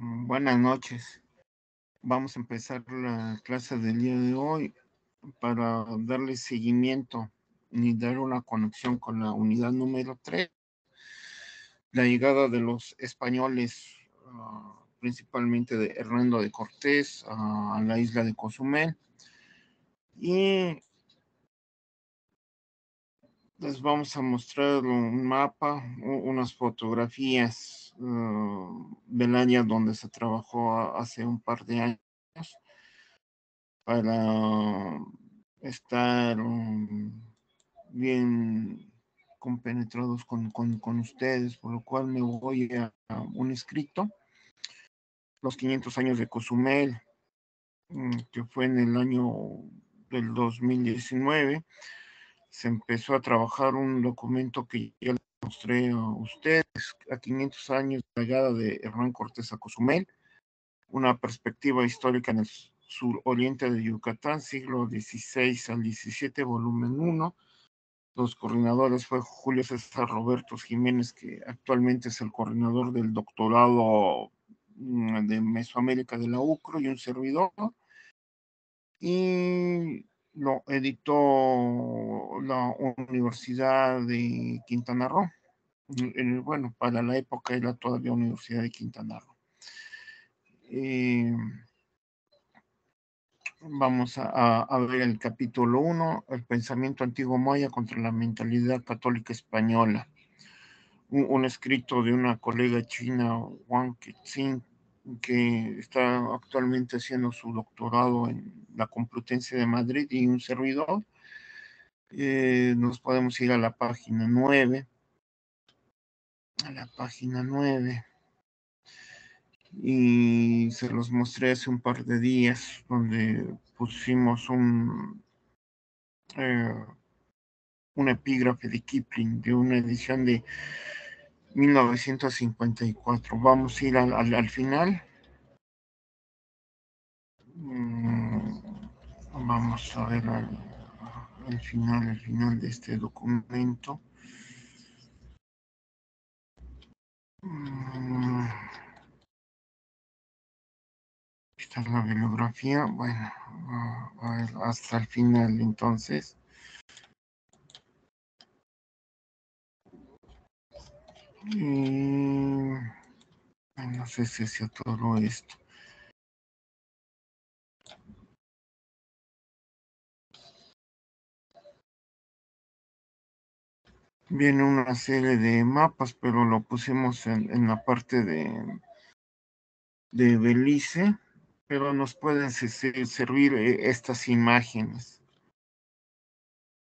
Buenas noches. Vamos a empezar la clase del día de hoy para darle seguimiento y dar una conexión con la unidad número 3, la llegada de los españoles, principalmente de Hernando de Cortés, a la isla de Cozumel. Y les vamos a mostrar un mapa, unas fotografías del área donde se trabajó hace un par de años para estar bien compenetrados con ustedes, por lo cual me voy a un escrito, los 500 años de Cozumel, que fue en el año del 2019. Se empezó a trabajar un documento que ya les mostré a ustedes, a 500 años de la llegada de Hernán Cortés a Cozumel, una perspectiva histórica en el suroriente de Yucatán, siglo XVI al XVII, volumen 1. Los coordinadores fue Julio César Roberto Jiménez, que actualmente es el coordinador del doctorado de Mesoamérica de la UCRO, y un servidor. Y lo editó la Universidad de Quintana Roo. Bueno, para la época era todavía Universidad de Quintana Roo. Vamos a ver el capítulo 1, el pensamiento antiguo maya contra la mentalidad católica española. Un escrito de una colega china, Wang Kexin, que está actualmente haciendo su doctorado en la Complutense de Madrid, y un servidor. Nos podemos ir a la página 9. A la página 9. Y se los mostré hace un par de días, donde pusimos un epígrafe de Kipling, de una edición de 1954. Vamos a ir al final. Vamos a ver el final de este documento. Esta es la bibliografía. Bueno, a ver, hasta el final entonces. No sé si hacía todo esto. Viene una serie de mapas, pero lo pusimos en la parte de Belice, pero nos pueden servir estas imágenes.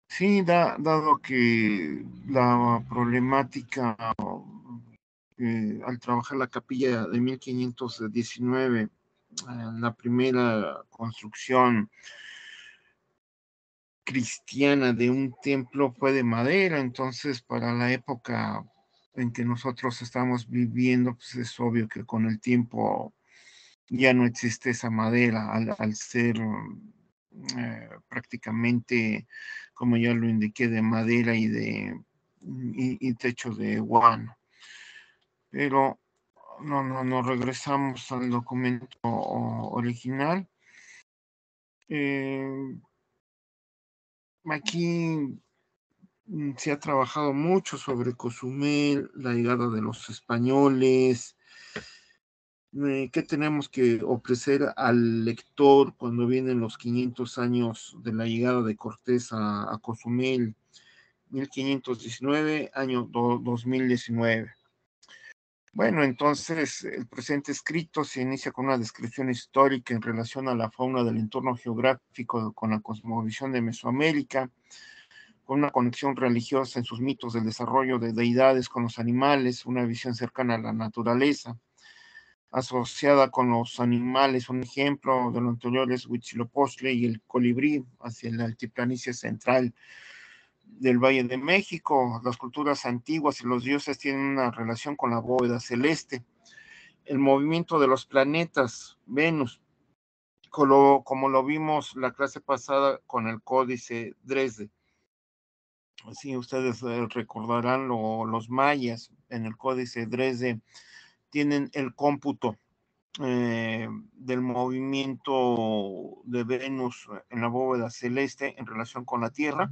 Sí, dado que la problemática al trabajar la capilla de 1519, la primera construcción cristiana de un templo fue de madera. Entonces para la época en que nosotros estamos viviendo, pues es obvio que con el tiempo ya no existe esa madera al ser prácticamente, como ya lo indiqué, de madera y techo de guano. Pero no regresamos al documento original. Aquí se ha trabajado mucho sobre Cozumel, la llegada de los españoles. ¿Qué tenemos que ofrecer al lector cuando vienen los 500 años de la llegada de Cortés a Cozumel? 1519, año 2019. Bueno, entonces el presente escrito se inicia con una descripción histórica en relación a la fauna del entorno geográfico con la cosmovisión de Mesoamérica, con una conexión religiosa en sus mitos del desarrollo de deidades con los animales, una visión cercana a la naturaleza, asociada con los animales. Un ejemplo de lo anterior es Huitzilopochtli y el colibrí hacia la altiplanicie central del Valle de México. Las culturas antiguas y los dioses tienen una relación con la bóveda celeste. El movimiento de los planetas, Venus, como lo vimos la clase pasada con el códice Dresde. Sí, ustedes recordarán los mayas en el códice Dresde tienen el cómputo del movimiento de Venus en la bóveda celeste en relación con la Tierra,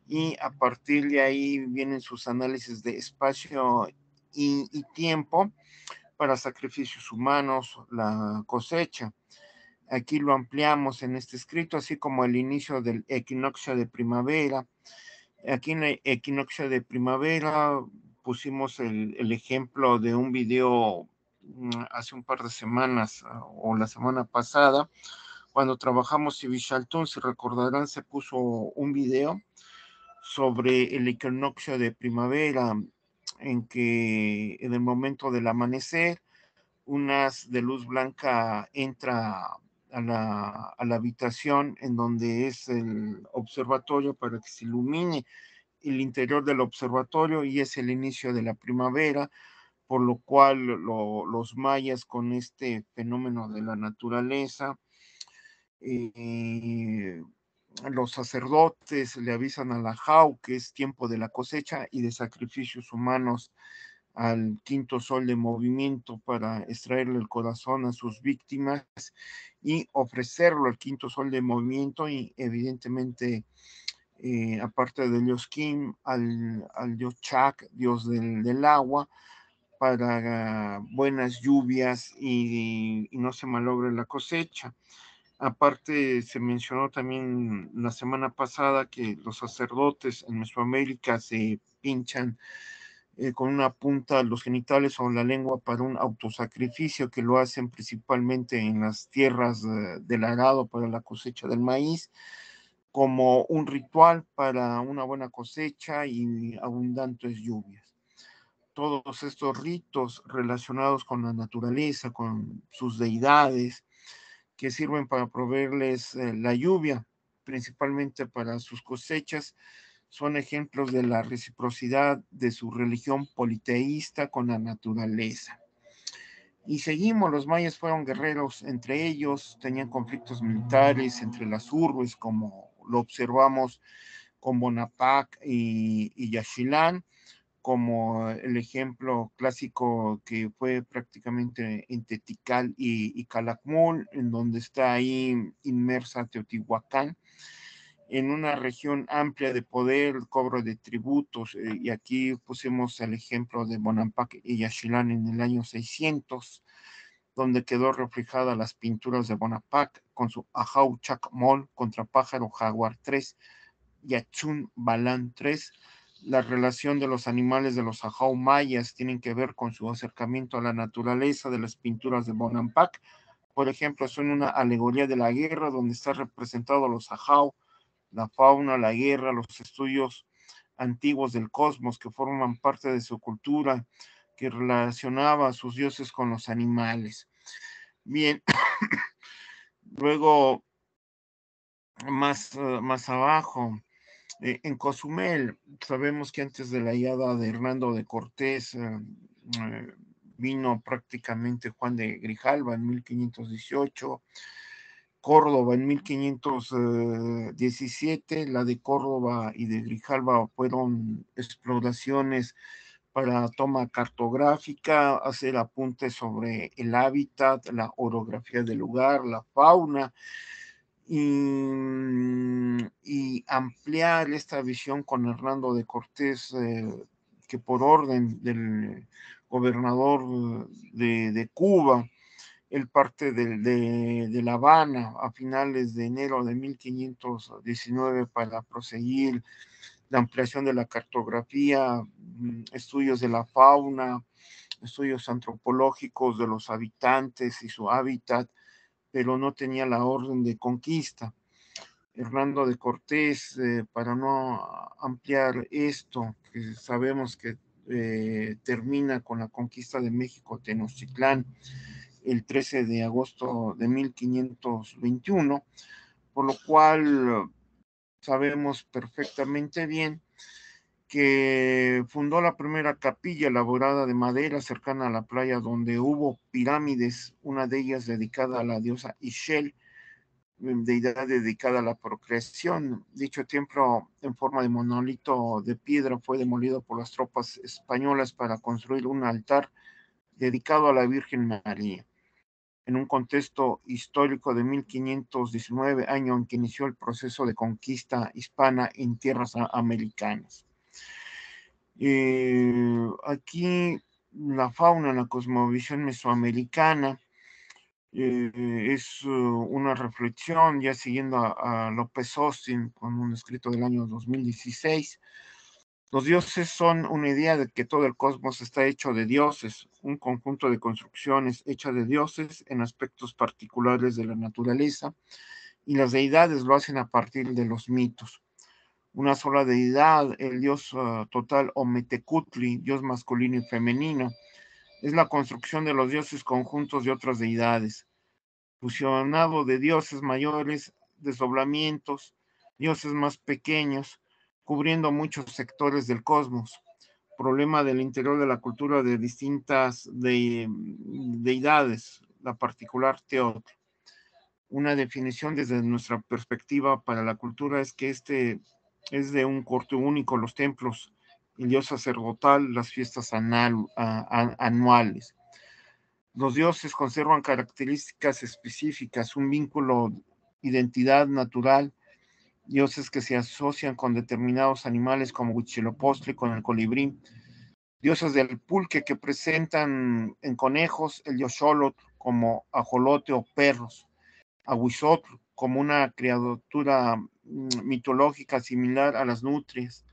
y a partir de ahí vienen sus análisis de espacio y tiempo para sacrificios humanos, la cosecha. Aquí lo ampliamos en este escrito, así como el inicio del equinoccio de primavera. Aquí en el equinoccio de primavera pusimos el ejemplo de un video hace un par de semanas o la semana pasada, cuando trabajamos en Chaltún, si recordarán, se puso un video sobre el equinoccio de primavera, en que en el momento del amanecer, un haz de luz blanca entra a la habitación en donde es el observatorio para que se ilumine el interior del observatorio, y es el inicio de la primavera, por lo cual los mayas, con este fenómeno de la naturaleza, eh, los sacerdotes le avisan a la Jau que es tiempo de la cosecha y de sacrificios humanos al quinto sol de movimiento para extraerle el corazón a sus víctimas y ofrecerlo al quinto sol de movimiento, y evidentemente aparte del dios Kim, al dios Chak, dios del agua, para buenas lluvias y no se malogre la cosecha. Aparte, se mencionó también la semana pasada que los sacerdotes en Mesoamérica se pinchan con una punta los genitales o la lengua para un autosacrificio, que lo hacen principalmente en las tierras del arado para la cosecha del maíz, como un ritual para una buena cosecha y abundantes lluvias. Todos estos ritos relacionados con la naturaleza, con sus deidades, que sirven para proveerles la lluvia, principalmente para sus cosechas, son ejemplos de la reciprocidad de su religión politeísta con la naturaleza. Y seguimos, los mayas fueron guerreros entre ellos, tenían conflictos militares entre las urbes, como lo observamos con Bonaparte y Yaxchilán, como el ejemplo clásico que fue prácticamente en Tetikal y Calakmul, en donde está ahí inmersa Teotihuacán, en una región amplia de poder, cobro de tributos, y aquí pusimos el ejemplo de Bonampak y Yaxchilán en el año 600, donde quedó reflejada las pinturas de Bonaparte con su Ajau Chacmol contra Pájaro Jaguar 3, Yachun Balán 3. La relación de los animales de los Ajau mayas tienen que ver con su acercamiento a la naturaleza de las pinturas de Bonampak. Por ejemplo, son una alegoría de la guerra donde está representado los Ajau, la fauna, la guerra, los estudios antiguos del cosmos que forman parte de su cultura, que relacionaba a sus dioses con los animales. Bien, luego más abajo, en Cozumel, sabemos que antes de la llegada de Hernando de Cortés vino prácticamente Juan de Grijalva en 1518, Córdoba en 1517. La de Córdoba y de Grijalva fueron exploraciones para toma cartográfica, hacer apuntes sobre el hábitat, la orografía del lugar, la fauna, y ampliar esta visión con Hernando de Cortés, que por orden del gobernador de Cuba, él parte de La Habana a finales de enero de 1519 para proseguir la ampliación de la cartografía, estudios de la fauna, estudios antropológicos de los habitantes y su hábitat, pero no tenía la orden de conquista. Hernando de Cortés, para no ampliar esto, que sabemos que termina con la conquista de México, Tenochtitlán, el 13 de agosto de 1521, por lo cual sabemos perfectamente bien que fundó la primera capilla elaborada de madera cercana a la playa, donde hubo pirámides, una de ellas dedicada a la diosa Ixchel, deidad dedicada a la procreación. Dicho templo en forma de monolito de piedra fue demolido por las tropas españolas para construir un altar dedicado a la Virgen María. en un contexto histórico de 1519, año en que inició el proceso de conquista hispana en tierras americanas. Aquí la fauna en la cosmovisión mesoamericana es una reflexión, ya siguiendo a López Austin con un escrito del año 2016. Los dioses son una idea de que todo el cosmos está hecho de dioses, un conjunto de construcciones hechas de dioses en aspectos particulares de la naturaleza, y las deidades lo hacen a partir de los mitos. Una sola deidad, el dios total Ometecutli, dios masculino y femenino, es la construcción de los dioses conjuntos de otras deidades, fusionado de dioses mayores, desdoblamientos, dioses más pequeños, cubriendo muchos sectores del cosmos. Problema del interior de la cultura de distintas deidades, la particular Teotl. Una definición desde nuestra perspectiva para la cultura es que este es de un corte único los templos, el dios sacerdotal, las fiestas anuales. Los dioses conservan características específicas, un vínculo, identidad natural, dioses que se asocian con determinados animales como Huitzilopochtli con el colibrí, dioses del pulque que presentan en conejos el dios Xolotl como ajolote o perros, Ahuizotl como una criatura mitológica similar a las nutrias,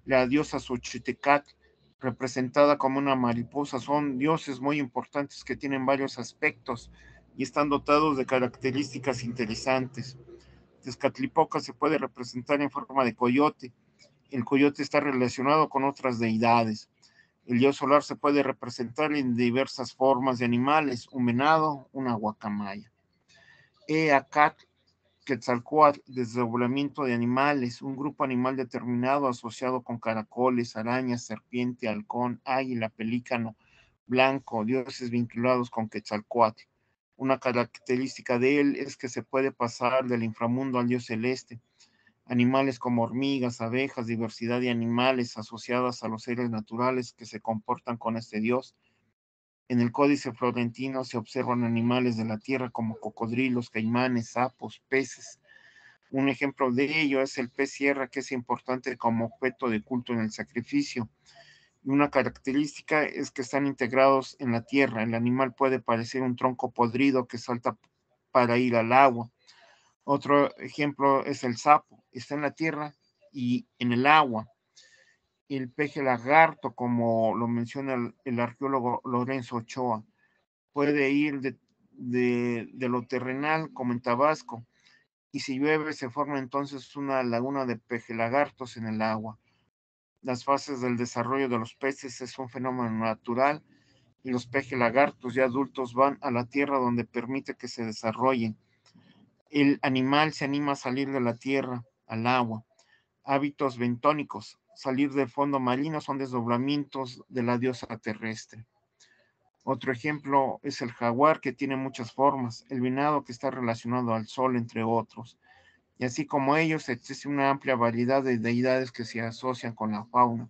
la diosa Xochitecatl representada como una mariposa. Son dioses muy importantes que tienen varios aspectos y están dotados de características interesantes. Tezcatlipoca se puede representar en forma de coyote. El coyote está relacionado con otras deidades. El dios solar se puede representar en diversas formas de animales, un venado, una guacamaya. Eacatl, Quetzalcóatl, desdoblamiento de animales, un grupo animal determinado asociado con caracoles, arañas, serpiente, halcón, águila, pelícano, blanco, dioses vinculados con Quetzalcóatl. Una característica de él es que se puede pasar del inframundo al dios celeste. Animales como hormigas, abejas, diversidad de animales asociadas a los seres naturales que se comportan con este dios. En el Códice Florentino se observan animales de la tierra como cocodrilos, caimanes, sapos, peces. Un ejemplo de ello es el pez sierra, que es importante como objeto de culto en el sacrificio. Y una característica es que están integrados en la tierra. El animal puede parecer un tronco podrido que salta para ir al agua. Otro ejemplo es el sapo. Está en la tierra y en el agua. El peje lagarto, como lo menciona el arqueólogo Lorenzo Ochoa, puede ir de lo terrenal, como en Tabasco, y si llueve se forma entonces una laguna de pejelagartos en el agua. Las fases del desarrollo de los peces es un fenómeno natural y los pejelagartos ya adultos van a la tierra donde permite que se desarrollen. El animal se anima a salir de la tierra al agua. Hábitos bentónicos, salir del fondo marino, son desdoblamientos de la diosa terrestre. Otro ejemplo es el jaguar, que tiene muchas formas, el venado, que está relacionado al sol, entre otros. Y así como ellos, existe una amplia variedad de deidades que se asocian con la fauna.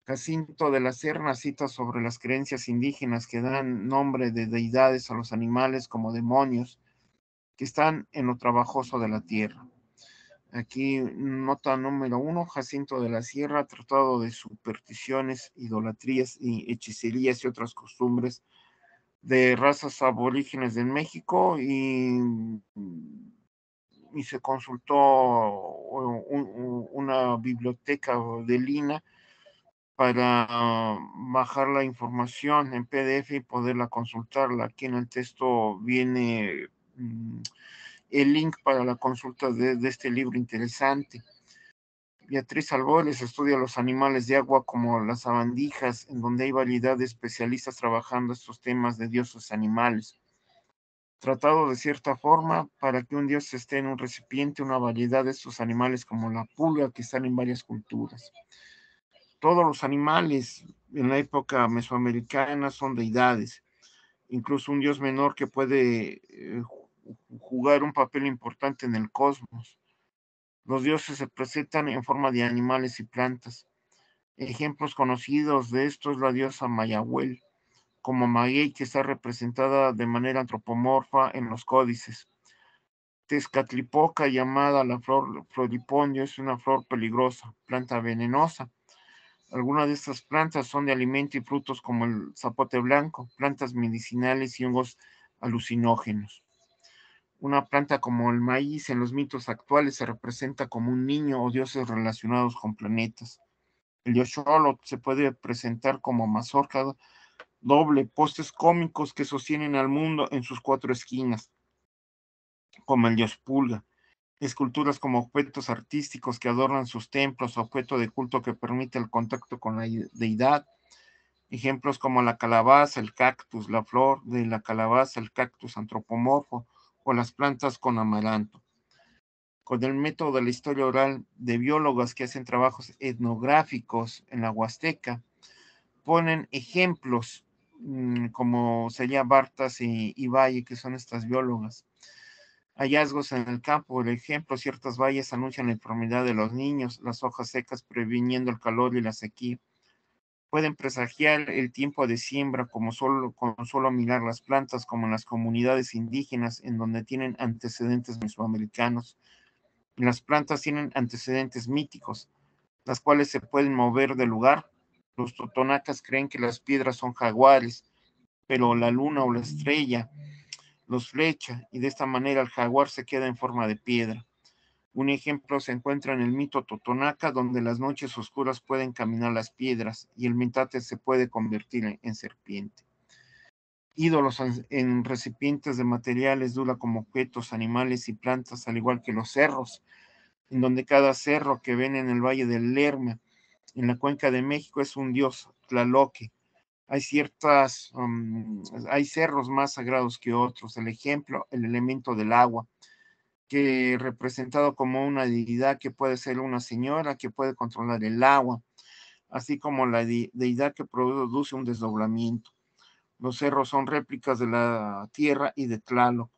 Jacinto de la Serna cita sobre las creencias indígenas que dan nombre de deidades a los animales como demonios que están en lo trabajoso de la tierra. Aquí nota número 1, Jacinto de la Sierra, tratado de supersticiones, idolatrías y hechicerías y otras costumbres de razas aborígenes de México, y se consultó una biblioteca de Lina para bajar la información en PDF y poderla consultarla. Aquí en el texto viene el link para la consulta de este libro interesante. Beatriz Albores estudia los animales de agua como las sabandijas, en donde hay variedad de especialistas trabajando estos temas de dioses animales. Tratado de cierta forma, para que un dios esté en un recipiente, una variedad de estos animales como la pulga, que están en varias culturas. Todos los animales en la época mesoamericana son deidades, incluso un dios menor que puede jugar un papel importante en el cosmos. Los dioses se presentan en forma de animales y plantas. Ejemplos conocidos de esto es la diosa Mayahuel, como maguey, que está representada de manera antropomorfa en los códices. Tezcatlipoca, llamada la flor floripondio, es una flor peligrosa, planta venenosa. Algunas de estas plantas son de alimento y frutos como el zapote blanco, plantas medicinales y hongos alucinógenos. Una planta como el maíz en los mitos actuales se representa como un niño o dioses relacionados con planetas. El Yosholo se puede presentar como mazorca doble, postes cómicos que sostienen al mundo en sus cuatro esquinas, como el dios Pulga. Esculturas como objetos artísticos que adornan sus templos, objeto de culto que permite el contacto con la deidad. Ejemplos como la calabaza, el cactus, la flor de la calabaza, el cactus antropomorfo o las plantas con amaranto. Con el método de la historia oral de biólogas que hacen trabajos etnográficos en la Huasteca, ponen ejemplos como sería Bartas y Valle, que son estas biólogas. Hallazgos en el campo, por ejemplo, ciertas valles anuncian la enfermedad de los niños, las hojas secas previniendo el calor y la sequía. Pueden presagiar el tiempo de siembra con solo mirar las plantas, como en las comunidades indígenas en donde tienen antecedentes mesoamericanos. Las plantas tienen antecedentes míticos, las cuales se pueden mover de lugar. Los totonacas creen que las piedras son jaguares, pero la luna o la estrella los flecha y de esta manera el jaguar se queda en forma de piedra. Un ejemplo se encuentra en el mito totonaca, donde las noches oscuras pueden caminar las piedras y el metate se puede convertir en serpiente. Ídolos en recipientes de materiales dura como objetos, animales y plantas, al igual que los cerros, en donde cada cerro que ven en el Valle del Lerma, en la Cuenca de México, es un dios, Tlaloque. Hay hay cerros más sagrados que otros. El ejemplo, el elemento del agua, que representado como una deidad que puede ser una señora que puede controlar el agua, así como la deidad que produce un desdoblamiento. Los cerros son réplicas de la tierra y de Tlaloc.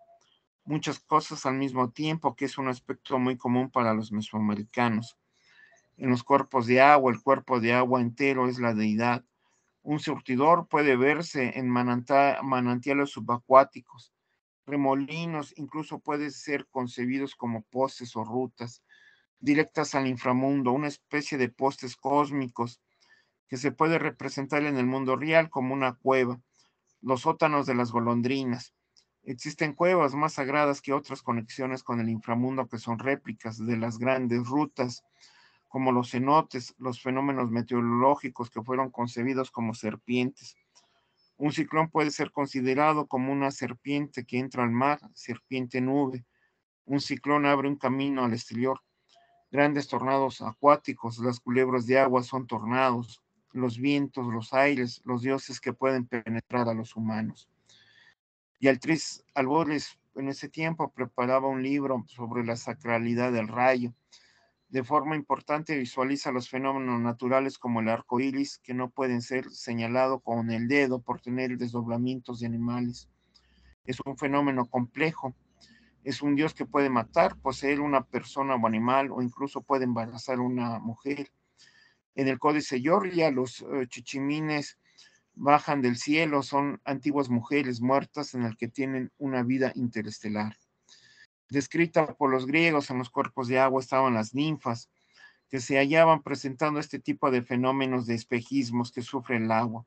Muchas cosas al mismo tiempo, que es un aspecto muy común para los mesoamericanos. En los cuerpos de agua, el cuerpo de agua entero es la deidad. Un surtidor puede verse en manantiales subacuáticos. Remolinos incluso pueden ser concebidos como postes o rutas directas al inframundo, una especie de postes cósmicos que se puede representar en el mundo real como una cueva, los sótanos de las golondrinas. Existen cuevas más sagradas que otras conexiones con el inframundo que son réplicas de las grandes rutas, como los cenotes, los fenómenos meteorológicos que fueron concebidos como serpientes. Un ciclón puede ser considerado como una serpiente que entra al mar, serpiente nube. Un ciclón abre un camino al exterior. Grandes tornados acuáticos, las culebras de agua son tornados, los vientos, los aires, los dioses que pueden penetrar a los humanos. Y Altriz Albores en ese tiempo preparaba un libro sobre la sacralidad del rayo. De forma importante visualiza los fenómenos naturales como el arco iris, que no pueden ser señalados con el dedo por tener desdoblamientos de animales. Es un fenómeno complejo. Es un dios que puede matar, poseer una persona o animal, o incluso puede embarazar a una mujer. En el Códice Yoria, los chichimines bajan del cielo, son antiguas mujeres muertas en el que tienen una vida interestelar. Descrita por los griegos, en los cuerpos de agua estaban las ninfas, que se hallaban presentando este tipo de fenómenos de espejismos que sufre el agua.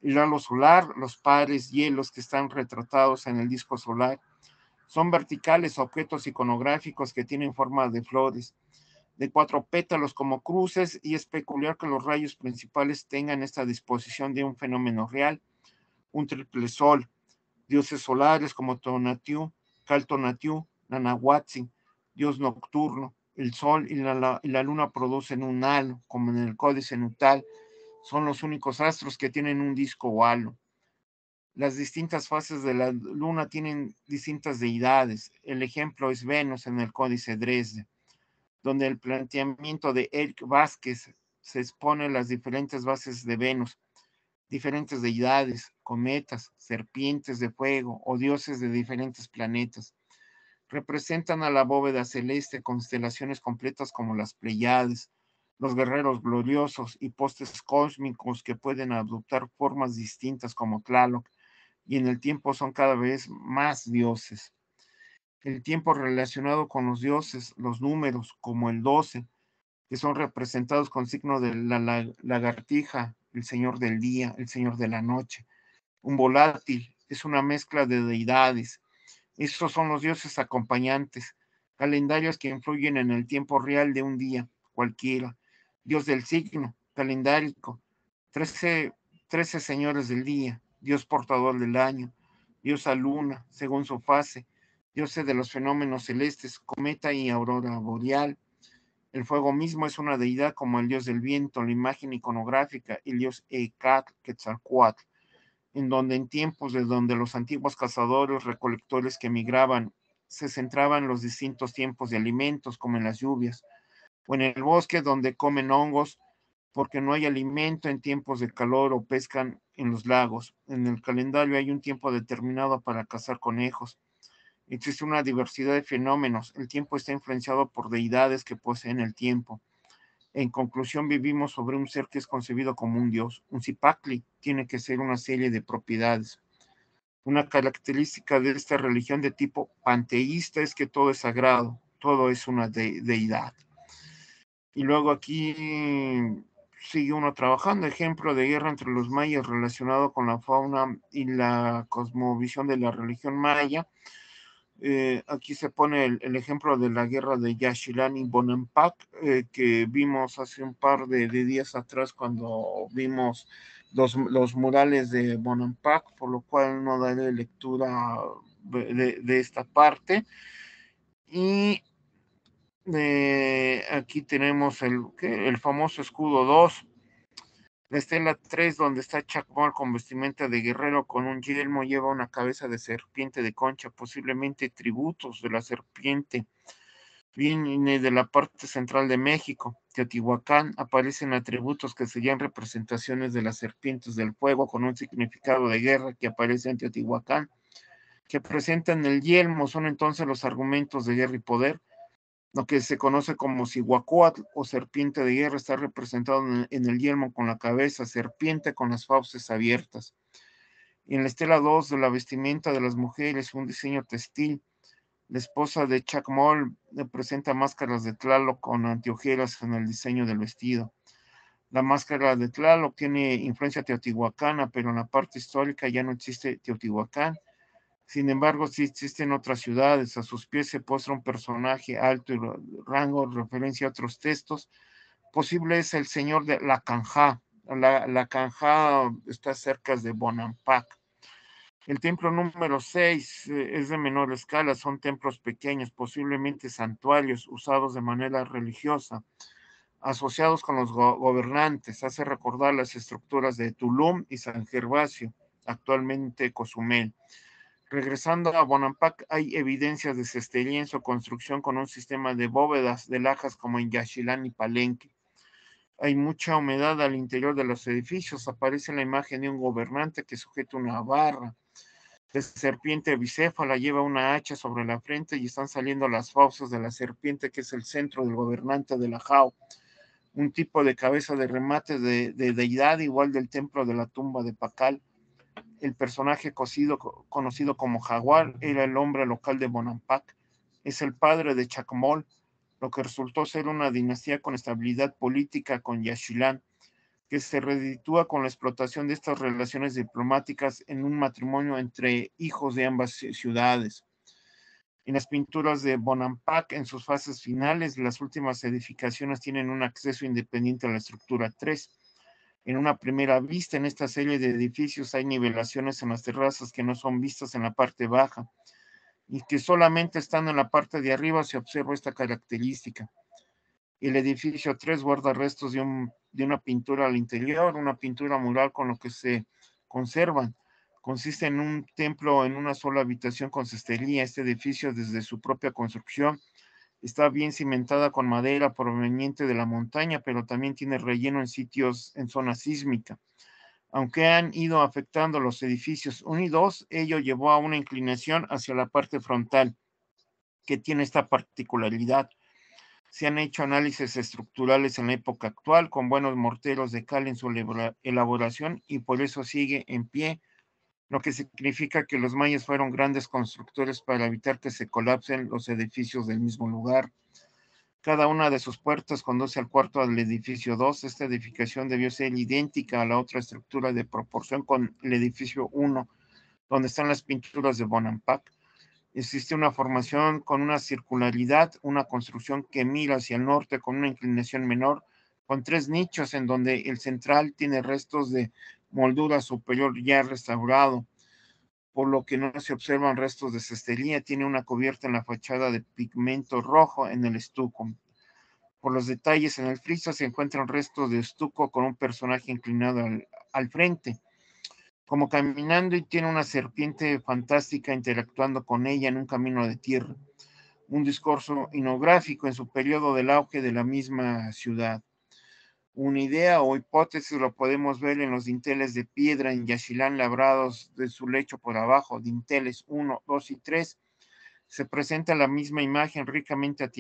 El halo solar, los pares hielos que están retratados en el disco solar, son verticales objetos iconográficos que tienen forma de flores, de 4 pétalos como cruces, y es peculiar que los rayos principales tengan esta disposición de un fenómeno real, un triple sol, dioses solares como Tonatiuh, Caltonatiuh, Nanahuatzin, dios nocturno. El sol y la luna producen un halo, como en el Códice Nutal. Son los únicos astros que tienen un disco o halo. Las distintas fases de la luna tienen distintas deidades. El ejemplo es Venus en el Códice Dresde, donde el planteamiento de Eric Vázquez se expone las diferentes bases de Venus, diferentes deidades, cometas, serpientes de fuego o dioses de diferentes planetas. Representan a la bóveda celeste constelaciones completas como las Pleiades, los guerreros gloriosos y postes cósmicos que pueden adoptar formas distintas como Tlaloc, y en el tiempo son cada vez más dioses. El tiempo relacionado con los dioses, los números, como el 12, que son representados con signo de la lagartija, el señor del día, el señor de la noche. Un volátil es una mezcla de deidades. Estos son los dioses acompañantes, calendarios que influyen en el tiempo real de un día cualquiera. Dios del signo, calendárico, 13, 13 señores del día, Dios portador del año, diosa luna, según su fase, dioses de los fenómenos celestes, cometa y aurora boreal. El fuego mismo es una deidad como el dios del viento, la imagen iconográfica, el dios Ecatl, Quetzalcoatl, en donde en tiempos de donde los antiguos cazadores, recolectores que migraban, se centraban en los distintos tiempos de alimentos, como en las lluvias, o en el bosque donde comen hongos, porque no hay alimento en tiempos de calor o pescan en los lagos. En el calendario hay un tiempo determinado para cazar conejos. Existe una diversidad de fenómenos. El tiempo está influenciado por deidades que poseen el tiempo. En conclusión, vivimos sobre un ser que es concebido como un dios. Un cipacli tiene que ser una serie de propiedades. Una característica de esta religión de tipo panteísta es que todo es sagrado, todo es una deidad. Y luego aquí sigue uno trabajando, ejemplo de guerra entre los mayas relacionado con la fauna y la cosmovisión de la religión maya. Aquí se pone el ejemplo de la guerra de Yaxchilán y Bonampak, que vimos hace un par de días atrás cuando vimos los murales de Bonampak, por lo cual no daré lectura de esta parte. Y aquí tenemos el famoso escudo 2, la estela 3, donde está Chacmol con vestimenta de guerrero con un yelmo, lleva una cabeza de serpiente de concha, posiblemente tributos de la serpiente. Viene de la parte central de México. Teotihuacán aparecen atributos que serían representaciones de las serpientes del fuego con un significado de guerra que aparece en Teotihuacán, que presentan el yelmo, son entonces los argumentos de guerra y poder. Lo que se conoce como Cihuacóatl o serpiente de guerra está representado en el yelmo con la cabeza, serpiente con las fauces abiertas. En la estela 2 de la vestimenta de las mujeres, un diseño textil. La esposa de Chacmol presenta máscaras de Tlaloc con anteojeras en el diseño del vestido. La máscara de Tlaloc tiene influencia teotihuacana, pero en la parte histórica ya no existe Teotihuacán. Sin embargo, sí existen otras ciudades. A sus pies se postra un personaje alto y rango, referencia a otros textos. Posible es el señor de la Canja. La Canja está cerca de Bonampak. El templo número 6 es de menor escala, son templos pequeños, posiblemente santuarios usados de manera religiosa, asociados con los gobernantes. Hace recordar las estructuras de Tulum y San Gervasio, actualmente Cozumel. Regresando a Bonampak, hay evidencias de cestería en su construcción con un sistema de bóvedas de lajas como en Yaxchilán y Palenque. Hay mucha humedad al interior de los edificios. Aparece la imagen de un gobernante que sujeta una barra de serpiente bicéfala, lleva una hacha sobre la frente y están saliendo las fauces de la serpiente, que es el centro del gobernante de la Jao. Un tipo de cabeza de remate de deidad, igual del templo de la tumba de Pacal. El personaje conocido como Jaguar era el hombre local de Bonampak. Es el padre de Chacmol, lo que resultó ser una dinastía con estabilidad política con Yaxchilán, que se reditúa con la explotación de estas relaciones diplomáticas en un matrimonio entre hijos de ambas ciudades. En las pinturas de Bonampak, en sus fases finales, las últimas edificaciones tienen un acceso independiente a la estructura 3. En una primera vista, en esta serie de edificios hay nivelaciones en las terrazas que no son vistas en la parte baja y que solamente estando en la parte de arriba se observa esta característica. El edificio 3 guarda restos de una pintura al interior, una pintura mural con lo que se conservan. Consiste en un templo en una sola habitación con cestería. Este edificio, desde su propia construcción, está bien cimentada con madera proveniente de la montaña, pero también tiene relleno en sitios en zona sísmica. Aunque han ido afectando los edificios 1 y 2, ello llevó a una inclinación hacia la parte frontal, que tiene esta particularidad. Se han hecho análisis estructurales en la época actual con buenos morteros de cal en su elaboración y por eso sigue en pie, lo que significa que los mayas fueron grandes constructores para evitar que se colapsen los edificios del mismo lugar. Cada una de sus puertas conduce al cuarto del edificio 2. Esta edificación debió ser idéntica a la otra estructura de proporción con el edificio 1, donde están las pinturas de Bonampak. Existe una formación con una circularidad, una construcción que mira hacia el norte con una inclinación menor, con 3 nichos en donde el central tiene restos de moldura superior ya restaurado, por lo que no se observan restos de cestería. Tiene una cubierta en la fachada de pigmento rojo en el estuco. Por los detalles en el friso se encuentran restos de estuco con un personaje inclinado al frente, como caminando, y tiene una serpiente fantástica interactuando con ella en un camino de tierra. Un discurso etnográfico en su periodo del auge de la misma ciudad. Una idea o hipótesis lo podemos ver en los dinteles de piedra en Yaxchilán labrados de su lecho por abajo, dinteles 1, 2 y 3. Se presenta la misma imagen ricamente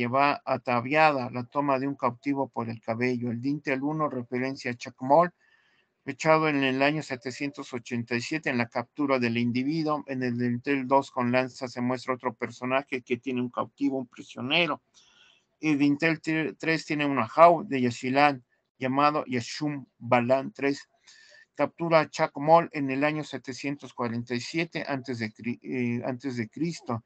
ataviada, la toma de un cautivo por el cabello. El dintel 1, referencia a Chacmol, fechado en el año 787 en la captura del individuo. En el dintel 2 con lanza se muestra otro personaje que tiene un cautivo, un prisionero. El dintel 3 tiene un ajau de Yaxchilán llamado Yashum Balán 3. Captura a Chacmol en el año 747 antes de Cristo.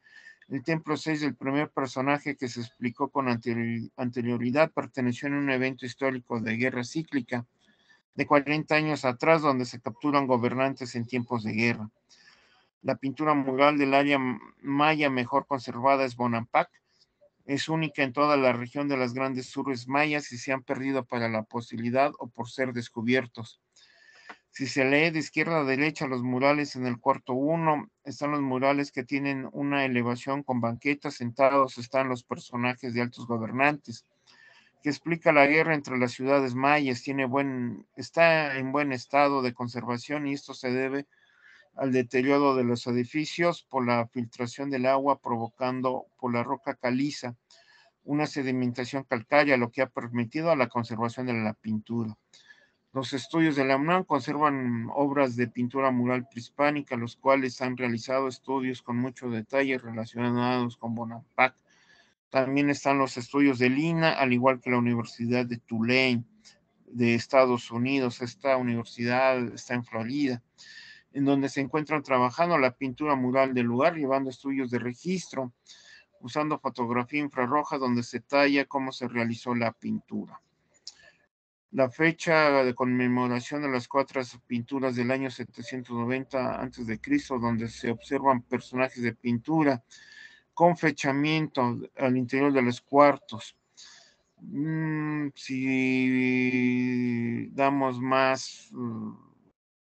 El templo 6 del primer personaje que se explicó con anterioridad perteneció en un evento histórico de guerra cíclica de 40 años atrás, donde se capturan gobernantes en tiempos de guerra. La pintura mural del área maya mejor conservada es Bonampak. Es única en toda la región de las grandes urbes mayas y se han perdido para la posibilidad o por ser descubiertos. Si se lee de izquierda a derecha los murales en el cuarto 1, están los murales que tienen una elevación con banquetas. Sentados están los personajes de altos gobernantes, que explica la guerra entre las ciudades mayas. Está en buen estado de conservación y esto se debe al deterioro de los edificios por la filtración del agua provocando por la roca caliza, una sedimentación calcárea, lo que ha permitido a la conservación de la pintura. Los estudios de la UNAM conservan obras de pintura mural prehispánica, los cuales han realizado estudios con mucho detalle relacionados con Bonampak. También están los estudios de Lina, al igual que la Universidad de Tulane de Estados Unidos. Esta universidad está en Florida, en donde se encuentran trabajando la pintura mural del lugar, llevando estudios de registro, usando fotografía infrarroja, donde se talla cómo se realizó la pintura. La fecha de conmemoración de las 4 pinturas del año 790 a.C., donde se observan personajes de pintura con fechamiento al interior de los cuartos. Si damos más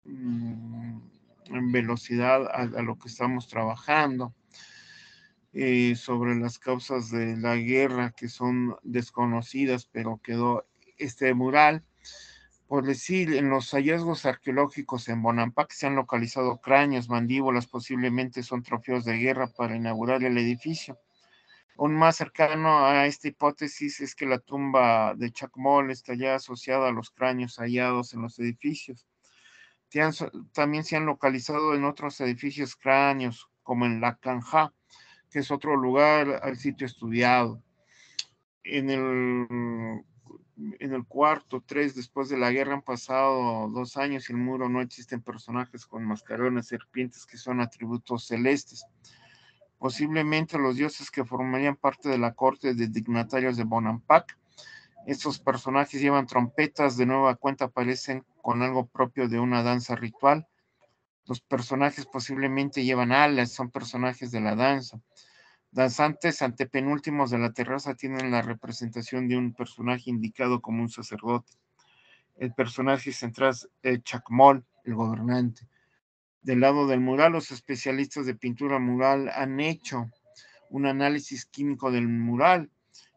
en velocidad a lo que estamos trabajando, sobre las causas de la guerra que son desconocidas, pero quedó este mural. Por decir, en los hallazgos arqueológicos en Bonampak se han localizado cráneos, mandíbulas, posiblemente son trofeos de guerra para inaugurar el edificio. Aún más cercano a esta hipótesis es que la tumba de Chacmol está ya asociada a los cráneos hallados en los edificios. También se han localizado en otros edificios cráneos, como en La Canja, que es otro lugar al sitio estudiado. En el cuarto 3, después de la guerra, han pasado 2 años y en el muro no existen personajes con mascarones, serpientes, que son atributos celestes. Posiblemente los dioses que formarían parte de la corte de dignatarios de Bonampak. Estos personajes llevan trompetas, de nueva cuenta aparecen con algo propio de una danza ritual. Los personajes posiblemente llevan alas, son personajes de la danza. Danzantes antepenúltimos de la terraza tienen la representación de un personaje indicado como un sacerdote. El personaje central es Chacmol, el gobernante. Del lado del mural, los especialistas de pintura mural han hecho un análisis químico del mural.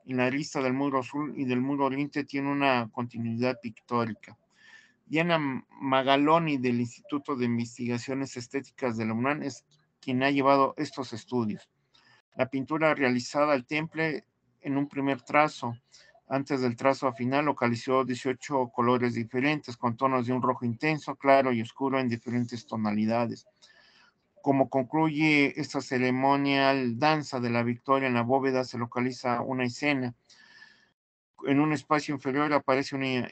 En la lista del muro azul y del muro oriente tiene una continuidad pictórica. Diana Magaloni, del Instituto de Investigaciones Estéticas de la UNAM, es quien ha llevado estos estudios. La pintura realizada al temple en un primer trazo. Antes del trazo final localizó 18 colores diferentes con tonos de un rojo intenso, claro y oscuro en diferentes tonalidades. Como concluye esta ceremonial danza de la victoria, en la bóveda se localiza una escena. En un espacio inferior aparece una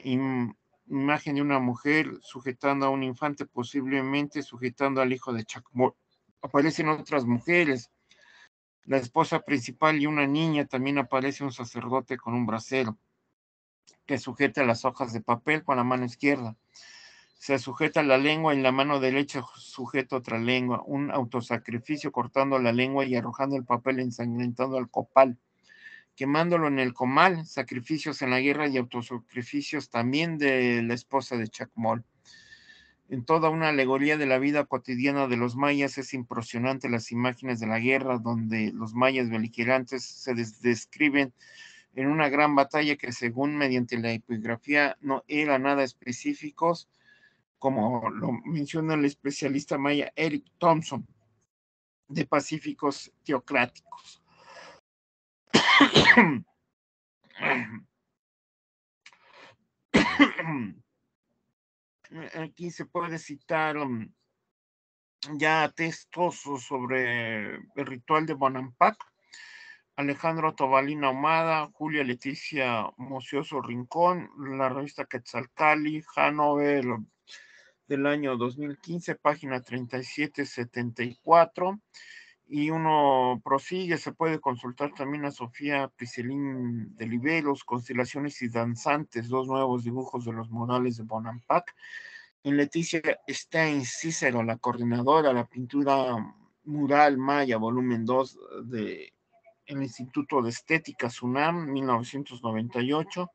imagen de una mujer sujetando a un infante, posiblemente sujetando al hijo de Chacmol. Aparecen otras mujeres, la esposa principal y una niña. También aparece un sacerdote con un brasero que sujeta las hojas de papel con la mano izquierda. Se sujeta la lengua y la mano derecha sujeta otra lengua. Un autosacrificio cortando la lengua y arrojando el papel ensangrentado al copal, quemándolo en el comal. Sacrificios en la guerra y autosacrificios también de la esposa de Chacmol. En toda una alegoría de la vida cotidiana de los mayas, es impresionante las imágenes de la guerra, donde los mayas beligerantes se describen en una gran batalla que, según mediante la epigrafía, no era nada específicos, como lo menciona el especialista maya Eric Thompson, de pacíficos teocráticos. Aquí se puede citar ya textos sobre el ritual de Bonampak. Alejandro Tobalina Ahumada, Julia Leticia Mocioso Rincón, la revista Quetzalcali, Hanover, del año 2015, página 3774. Y uno prosigue, se puede consultar también a Sofía Picelín de Liberos, Constelaciones y Danzantes, 2 nuevos dibujos de los murales de Bonampak. En Leticia Stein Cícero, la coordinadora, la pintura mural maya, volumen 2 de el Instituto de Estética SUNAM, 1998,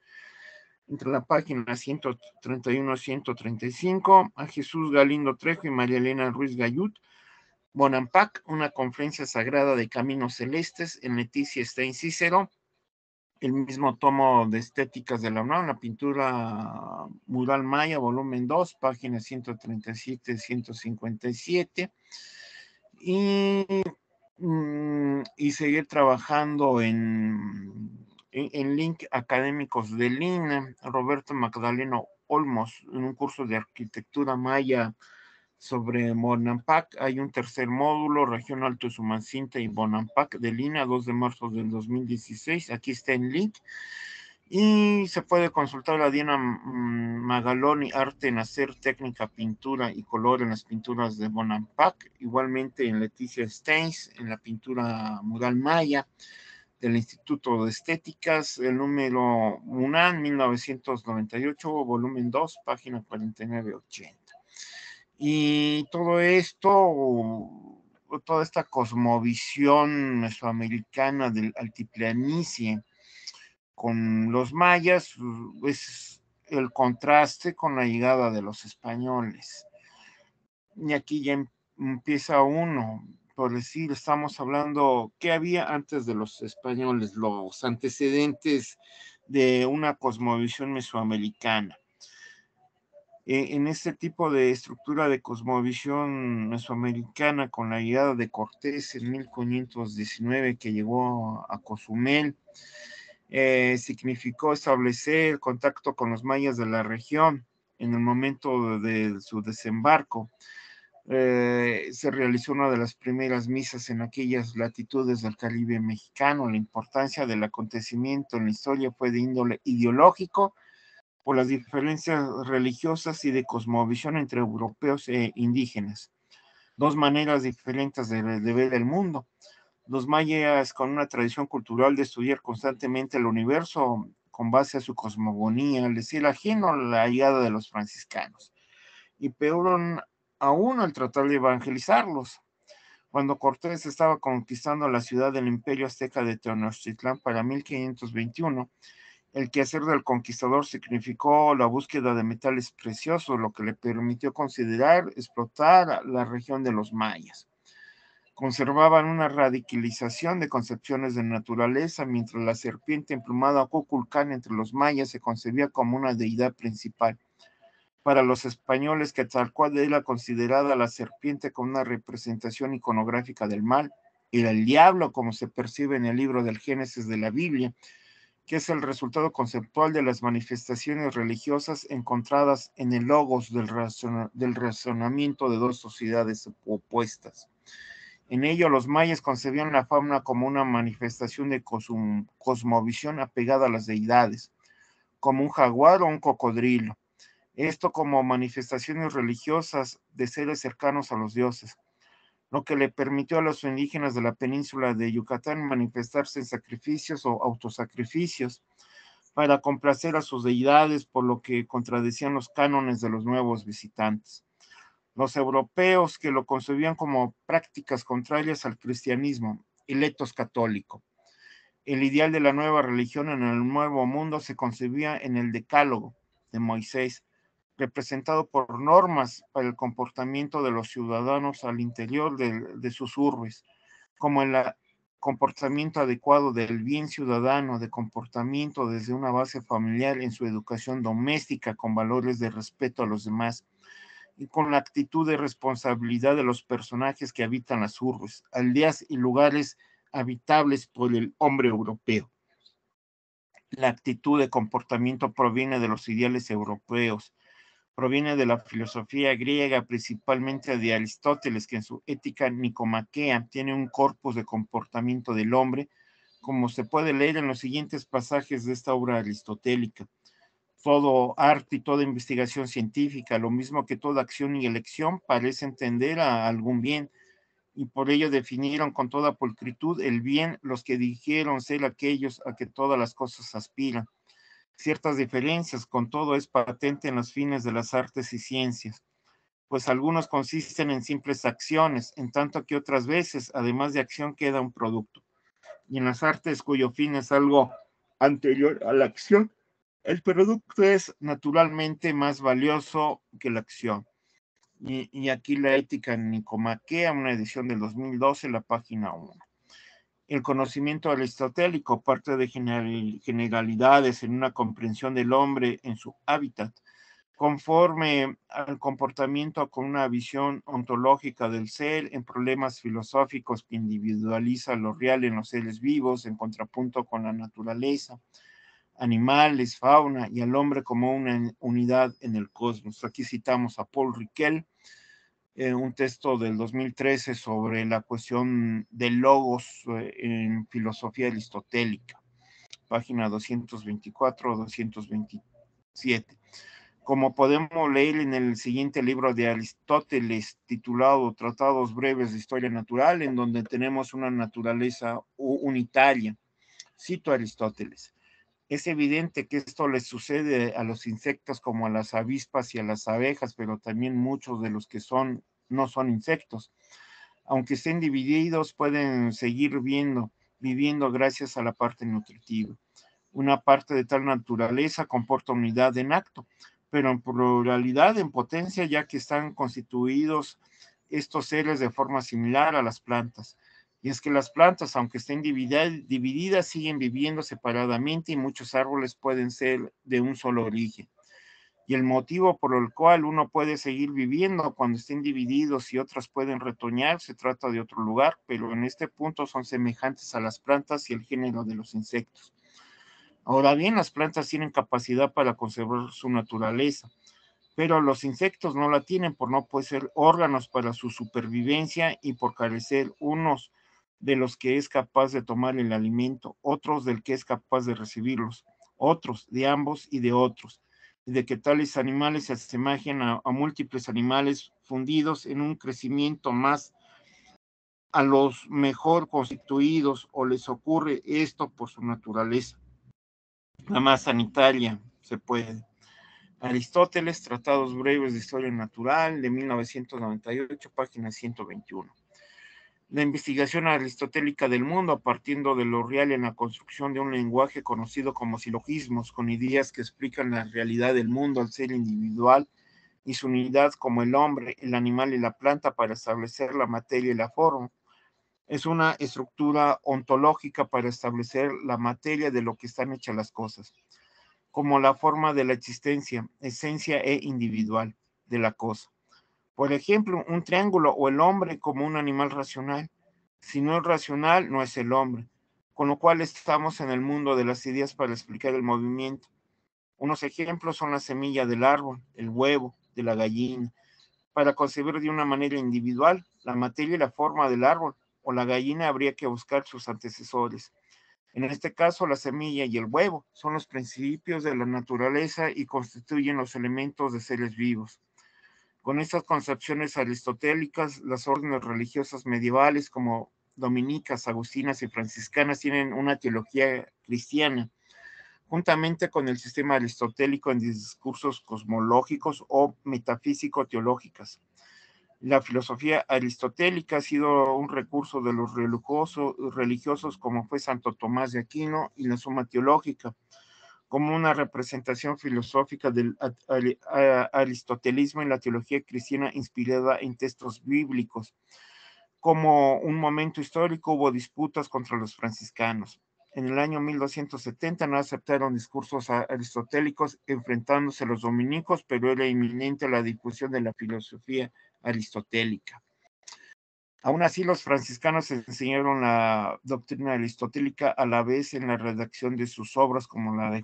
entre la página 131 a 135, a Jesús Galindo Trejo y María Elena Ruiz Gayut, Bonampak, una conferencia sagrada de caminos celestes, en Leticia Stein Cícero, el mismo tomo de Estéticas de la UNAM, la pintura mural maya, volumen 2, páginas 137 157, y seguir trabajando en link académicos de Lina. Roberto Magdaleno Olmos, en un curso de arquitectura maya sobre Bonampak. Hay un tercer módulo, Región Alto Sumacinta y Bonampak, de Lina, 2 de marzo del 2016. Aquí está en link. Y se puede consultar a Diana Magaloni, Arte en Hacer, Técnica, Pintura y Color en las pinturas de Bonampak. Igualmente en Leticia Steins, en la pintura mural maya del Instituto de Estéticas, el número UNAM 1998, volumen 2, página 4980. Y todo esto, toda esta cosmovisión mesoamericana del altiplanicie con los mayas, es el contraste con la llegada de los españoles. Y aquí ya empieza uno, por decir, estamos hablando, ¿qué había antes de los españoles? Los antecedentes de una cosmovisión mesoamericana. En este tipo de estructura de cosmovisión mesoamericana, con la llegada de Cortés en 1519, que llegó a Cozumel, significó establecer contacto con los mayas de la región. En el momento de su desembarco, se realizó una de las primeras misas en aquellas latitudes del Caribe mexicano. La importancia del acontecimiento en la historia fue de índole ideológico, por las diferencias religiosas y de cosmovisión entre europeos e indígenas. 2 maneras diferentes de ver el mundo. Los mayas, con una tradición cultural de estudiar constantemente el universo con base a su cosmogonía, les era ajeno la llegada de los franciscanos. Y peor aún al tratar de evangelizarlos. Cuando Cortés estaba conquistando la ciudad del Imperio Azteca de Tenochtitlán para 1521, el quehacer del conquistador significó la búsqueda de metales preciosos, lo que le permitió considerar explotar la región de los mayas. Conservaban una radicalización de concepciones de naturaleza, mientras la serpiente emplumada Kukulcán entre los mayas se concebía como una deidad principal. Para los españoles, Quetzalcóatl era considerada la serpiente como una representación iconográfica del mal. era el diablo, como se percibe en el libro del Génesis de la Biblia, que es el resultado conceptual de las manifestaciones religiosas encontradas en el logos del razonamiento de dos sociedades opuestas. En ello, los mayas concebían la fauna como una manifestación de cosmovisión apegada a las deidades, como un jaguar o un cocodrilo. Esto como manifestaciones religiosas de seres cercanos a los dioses, lo que le permitió a los indígenas de la península de Yucatán manifestarse en sacrificios o autosacrificios para complacer a sus deidades, por lo que contradecían los cánones de los nuevos visitantes. Los europeos que lo concebían como prácticas contrarias al cristianismo, el etos católico. El ideal de la nueva religión en el Nuevo Mundo se concebía en el Decálogo de Moisés, representado por normas para el comportamiento de los ciudadanos al interior de sus urbes, como el comportamiento adecuado del bien ciudadano, de comportamiento desde una base familiar en su educación doméstica con valores de respeto a los demás y con la actitud de responsabilidad de los personajes que habitan las urbes, aldeas y lugares habitables por el hombre europeo. La actitud de comportamiento proviene de los ideales europeos, proviene de la filosofía griega, principalmente de Aristóteles, que en su Ética Nicomaquea tiene un corpus de comportamiento del hombre, como se puede leer en los siguientes pasajes de esta obra aristotélica. Todo arte y toda investigación científica, lo mismo que toda acción y elección, parece entender a algún bien, y por ello definieron con toda pulcritud el bien los que dijeron ser aquellos a que todas las cosas aspiran. Ciertas diferencias, con todo, es patente en los fines de las artes y ciencias, pues algunos consisten en simples acciones, en tanto que otras veces, además de acción, queda un producto. Y en las artes cuyo fin es algo anterior a la acción, el producto es naturalmente más valioso que la acción. Y aquí la Ética Nicomaquea, una edición del 2012, la página 1. El conocimiento aristotélico parte de generalidades en una comprensión del hombre en su hábitat, conforme al comportamiento con una visión ontológica del ser en problemas filosóficos que individualiza lo real en los seres vivos en contrapunto con la naturaleza, animales, fauna y al hombre como una unidad en el cosmos. Aquí citamos a Paul Riquel, un texto del 2013 sobre la cuestión del logos en filosofía aristotélica, página 224-227. Como podemos leer en el siguiente libro de Aristóteles titulado Tratados breves de historia natural, en donde tenemos una naturaleza unitaria. Cito a Aristóteles. Es evidente que esto les sucede a los insectos como a las avispas y a las abejas, pero también muchos de los que no son insectos. Aunque estén divididos, pueden seguir viviendo gracias a la parte nutritiva. Una parte de tal naturaleza comporta unidad en acto, pero en pluralidad en potencia, ya que están constituidos estos seres de forma similar a las plantas. Y es que las plantas, aunque estén divididas, siguen viviendo separadamente y muchos árboles pueden ser de un solo origen. Y el motivo por el cual uno puede seguir viviendo cuando estén divididos y otras pueden retoñar, se trata de otro lugar, pero en este punto son semejantes a las plantas y el género de los insectos. Ahora bien, las plantas tienen capacidad para conservar su naturaleza, pero los insectos no la tienen por no poseer órganos para su supervivencia y por carecer unos de los que es capaz de tomar el alimento, otros del que es capaz de recibirlos, otros de ambos y de otros, y de que tales animales se asemejen a múltiples animales fundidos en un crecimiento más a los mejor constituidos, o les ocurre esto por su naturaleza. La más sanitaria se puede. Aristóteles, Tratados breves de historia natural, de 1998, página 121. La investigación aristotélica del mundo, partiendo de lo real en la construcción de un lenguaje conocido como silogismos, con ideas que explican la realidad del mundo al ser individual y su unidad como el hombre, el animal y la planta para establecer la materia y la forma. Es una estructura ontológica para establecer la materia de lo que están hechas las cosas, como la forma de la existencia, esencia e individual de la cosa. Por ejemplo, un triángulo o el hombre como un animal racional, Si no es racional, no es el hombre. Con lo cual estamos en el mundo de las ideas para explicar el movimiento. Unos ejemplos son la semilla del árbol, el huevo de la gallina. Para concebir de una manera individual la materia y la forma del árbol o la gallina, habría que buscar sus antecesores. En este caso, la semilla y el huevo son los principios de la naturaleza y constituyen los elementos de seres vivos. Con estas concepciones aristotélicas, las órdenes religiosas medievales como dominicas, agustinas y franciscanas tienen una teología cristiana, juntamente con el sistema aristotélico en discursos cosmológicos o metafísico-teológicas. La filosofía aristotélica ha sido un recurso de los religiosos como fue Santo Tomás de Aquino, y la Suma Teológica, como una representación filosófica del aristotelismo y la teología cristiana inspirada en textos bíblicos. Como un momento histórico hubo disputas contra los franciscanos. En el año 1270 no aceptaron discursos aristotélicos enfrentándose a los dominicos, pero era inminente la difusión de la filosofía aristotélica. Aún así, los franciscanos enseñaron la doctrina aristotélica a la vez en la redacción de sus obras, como la de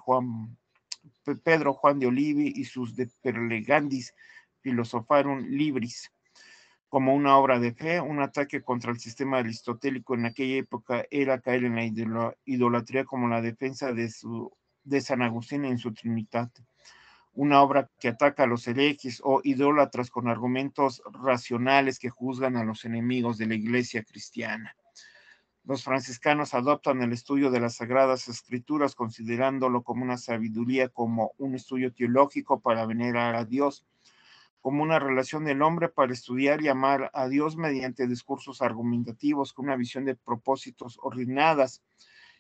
Pedro Juan de Olivi y sus De Perlegandis Philosopharum Libris, como una obra de fe. Un ataque contra el sistema aristotélico en aquella época era caer en la idolatría, como la defensa de San Agustín en su Trinidad. Una obra que ataca a los herejes o idólatras con argumentos racionales que juzgan a los enemigos de la iglesia cristiana. Los franciscanos adoptan el estudio de las Sagradas Escrituras, considerándolo como una sabiduría, como un estudio teológico para venerar a Dios, como una relación del hombre para estudiar y amar a Dios mediante discursos argumentativos, con una visión de propósitos ordenadas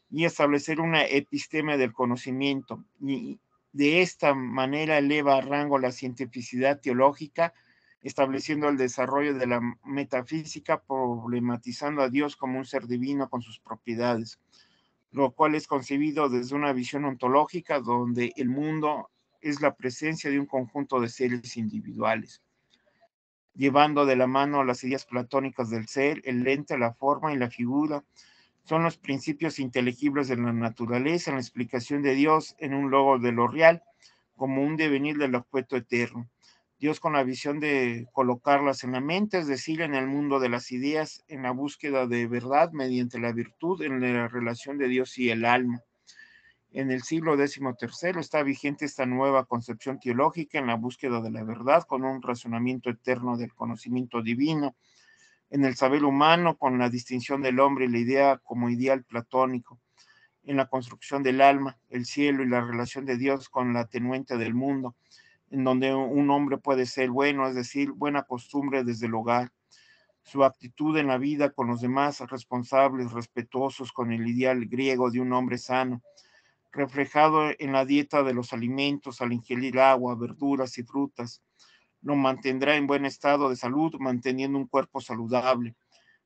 y establecer una episteme del conocimiento. Y de esta manera eleva a rango la cientificidad teológica, estableciendo el desarrollo de la metafísica, problematizando a Dios como un ser divino con sus propiedades, lo cual es concebido desde una visión ontológica donde el mundo es la presencia de un conjunto de seres individuales, llevando de la mano las ideas platónicas del ser, el ente, la forma y la figura. Son los principios inteligibles de la naturaleza, en la explicación de Dios en un logo de lo real, como un devenir del objeto eterno. Dios con la visión de colocarlas en la mente, es decir, en el mundo de las ideas, en la búsqueda de verdad mediante la virtud, en la relación de Dios y el alma. En el siglo XIII está vigente esta nueva concepción teológica en la búsqueda de la verdad, con un razonamiento eterno del conocimiento divino, en el saber humano, con la distinción del hombre y la idea como ideal platónico, en la construcción del alma, el cielo y la relación de Dios con la tenuente del mundo, en donde un hombre puede ser bueno, es decir, buena costumbre desde el hogar, su actitud en la vida con los demás, responsables, respetuosos con el ideal griego de un hombre sano, reflejado en la dieta de los alimentos al ingerir agua, verduras y frutas, lo mantendrá en buen estado de salud, manteniendo un cuerpo saludable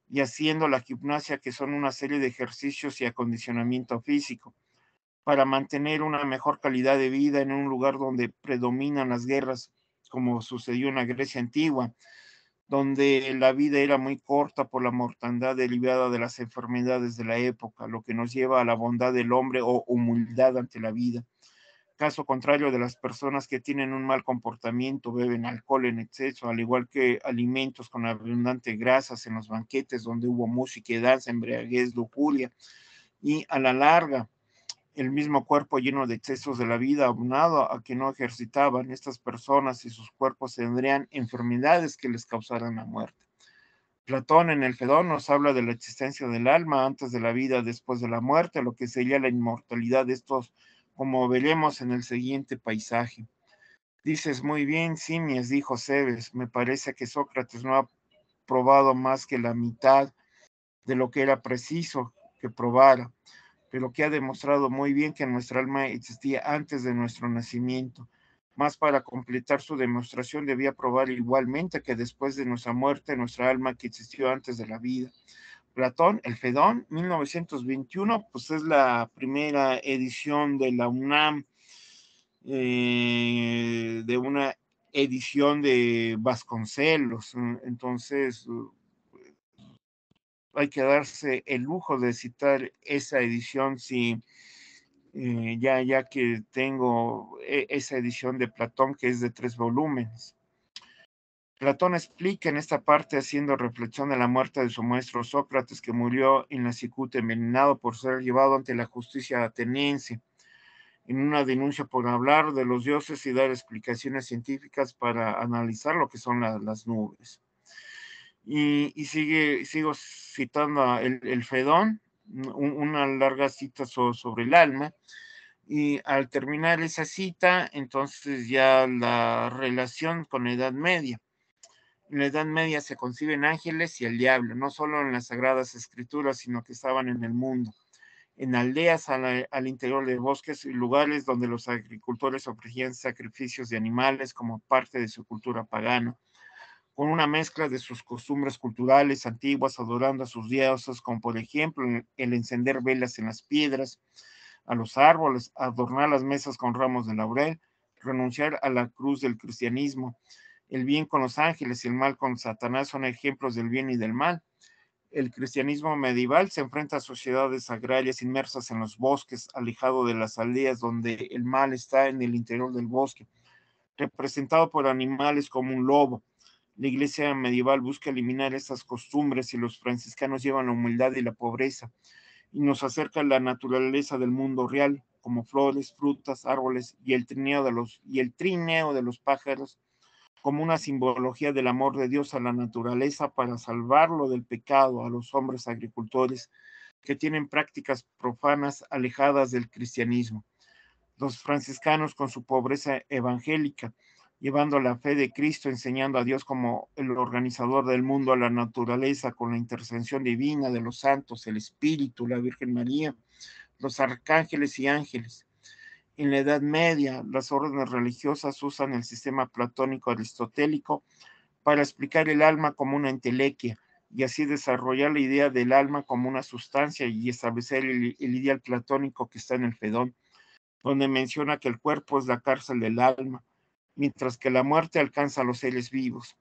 y haciendo la gimnasia, que son una serie de ejercicios y acondicionamiento físico, para mantener una mejor calidad de vida en un lugar donde predominan las guerras, como sucedió en la Grecia antigua, donde la vida era muy corta por la mortandad derivada de las enfermedades de la época, lo que nos lleva a la bondad del hombre o humildad ante la vida. Caso contrario de las personas que tienen un mal comportamiento, beben alcohol en exceso, al igual que alimentos con abundante grasas en los banquetes donde hubo música y danza, embriaguez, lujuria, y a la larga el mismo cuerpo lleno de excesos de la vida, abonado a que no ejercitaban, estas personas y sus cuerpos tendrían enfermedades que les causaran la muerte. Platón en el Fedón nos habla de la existencia del alma antes de la vida, después de la muerte, lo que sería la inmortalidad de estos, como veremos en el siguiente paisaje. Dices muy bien, Simias, dijo Cebes. Me parece que Sócrates no ha probado más que la mitad de lo que era preciso que probara, pero que ha demostrado muy bien que nuestra alma existía antes de nuestro nacimiento. Más para completar su demostración debía probar igualmente que después de nuestra muerte, nuestra alma que existió antes de la vida. Platón, el Fedón, 1921, pues es la primera edición de la UNAM, de una edición de Vasconcelos. Entonces, hay que darse el lujo de citar esa edición, si ya que tengo esa edición de Platón, que es de 3 volúmenes. Platón explica en esta parte, haciendo reflexión de la muerte de su maestro Sócrates, que murió en la cicuta envenenado por ser llevado ante la justicia ateniense, en una denuncia por hablar de los dioses y dar explicaciones científicas para analizar lo que son las nubes. Y sigo citando el Fedón, una larga cita sobre el alma, y al terminar esa cita, entonces ya la relación con la Edad Media. En la Edad Media se conciben ángeles y el diablo, no solo en las Sagradas Escrituras, sino que estaban en el mundo, en aldeas al interior de bosques y lugares donde los agricultores ofrecían sacrificios de animales como parte de su cultura pagana, con una mezcla de sus costumbres culturales antiguas, adorando a sus dioses, como por ejemplo el encender velas en las piedras, a los árboles, adornar las mesas con ramos de laurel, renunciar a la cruz del cristianismo. El bien con los ángeles y el mal con Satanás son ejemplos del bien y del mal. El cristianismo medieval se enfrenta a sociedades agrarias inmersas en los bosques, alejado de las aldeas donde el mal está en el interior del bosque, representado por animales como un lobo. La iglesia medieval busca eliminar estas costumbres y los franciscanos llevan la humildad y la pobreza y nos acerca a la naturaleza del mundo real, como flores, frutas, árboles y el trineo de los pájaros, como una simbología del amor de Dios a la naturaleza para salvarlo del pecado a los hombres agricultores que tienen prácticas profanas alejadas del cristianismo. Los franciscanos con su pobreza evangélica, llevando la fe de Cristo, enseñando a Dios como el organizador del mundo, a la naturaleza, con la intercesión divina de los santos, el Espíritu, la Virgen María, los arcángeles y ángeles. En la Edad Media, las órdenes religiosas usan el sistema platónico aristotélico para explicar el alma como una entelequia y así desarrollar la idea del alma como una sustancia y establecer el ideal platónico que está en el Fedón, donde menciona que el cuerpo es la cárcel del alma, mientras que la muerte alcanza a los seres vivos.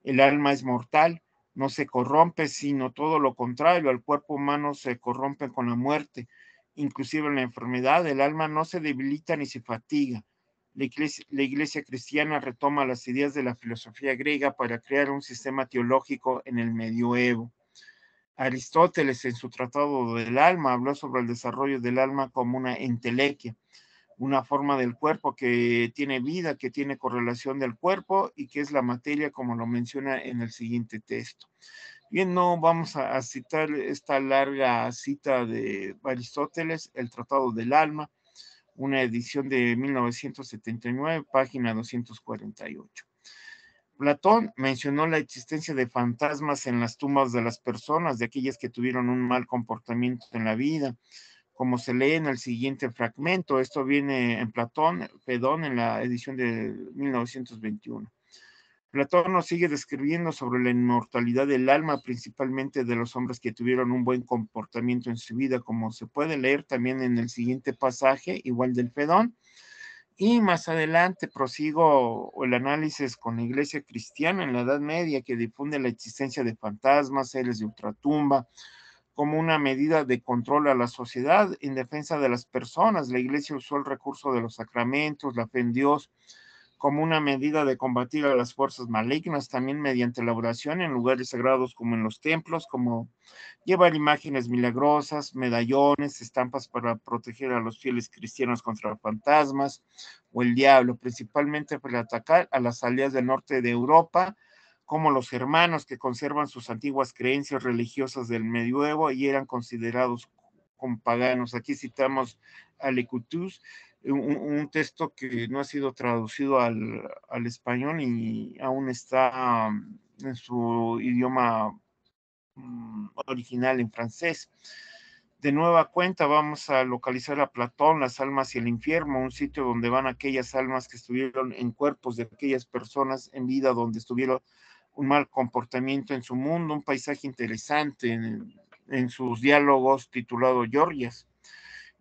El alma es mortal, no se corrompe, sino todo lo contrario, el cuerpo humano se corrompe con la muerte. Inclusive en la enfermedad, el alma no se debilita ni se fatiga. La iglesia cristiana retoma las ideas de la filosofía griega para crear un sistema teológico en el medioevo. Aristóteles, en su Tratado del Alma, habló sobre el desarrollo del alma como una entelequia, una forma del cuerpo que tiene vida, que tiene correlación del cuerpo y que es la materia, como lo menciona en el siguiente texto. Bien, no vamos a citar esta larga cita de Aristóteles, el Tratado del Alma, una edición de 1979, página 248. Platón mencionó la existencia de fantasmas en las tumbas de las personas, de aquellas que tuvieron un mal comportamiento en la vida, como se lee en el siguiente fragmento. Esto viene en Platón, Fedón, en la edición de 1921. Platón nos sigue describiendo sobre la inmortalidad del alma, principalmente de los hombres que tuvieron un buen comportamiento en su vida, como se puede leer también en el siguiente pasaje, igual del Fedón. Y más adelante prosigo el análisis con la iglesia cristiana en la Edad Media, que difunde la existencia de fantasmas, seres de ultratumba, como una medida de control a la sociedad en defensa de las personas. La iglesia usó el recurso de los sacramentos, la fe en Dios, como una medida de combatir a las fuerzas malignas, también mediante la oración en lugares sagrados como en los templos, como llevar imágenes milagrosas, medallones, estampas para proteger a los fieles cristianos contra fantasmas o el diablo, principalmente para atacar a las aldeas del norte de Europa, como los germanos que conservan sus antiguas creencias religiosas del medioevo y eran considerados como paganos. Aquí citamos a Lecutus, un texto que no ha sido traducido al español y aún está en su idioma original en francés. De nueva cuenta vamos a localizar a Platón, las almas y el infierno, un sitio donde van aquellas almas que estuvieron en cuerpos de aquellas personas en vida, donde estuvieron un mal comportamiento en su mundo, un paisaje interesante en sus diálogos titulado Georgias.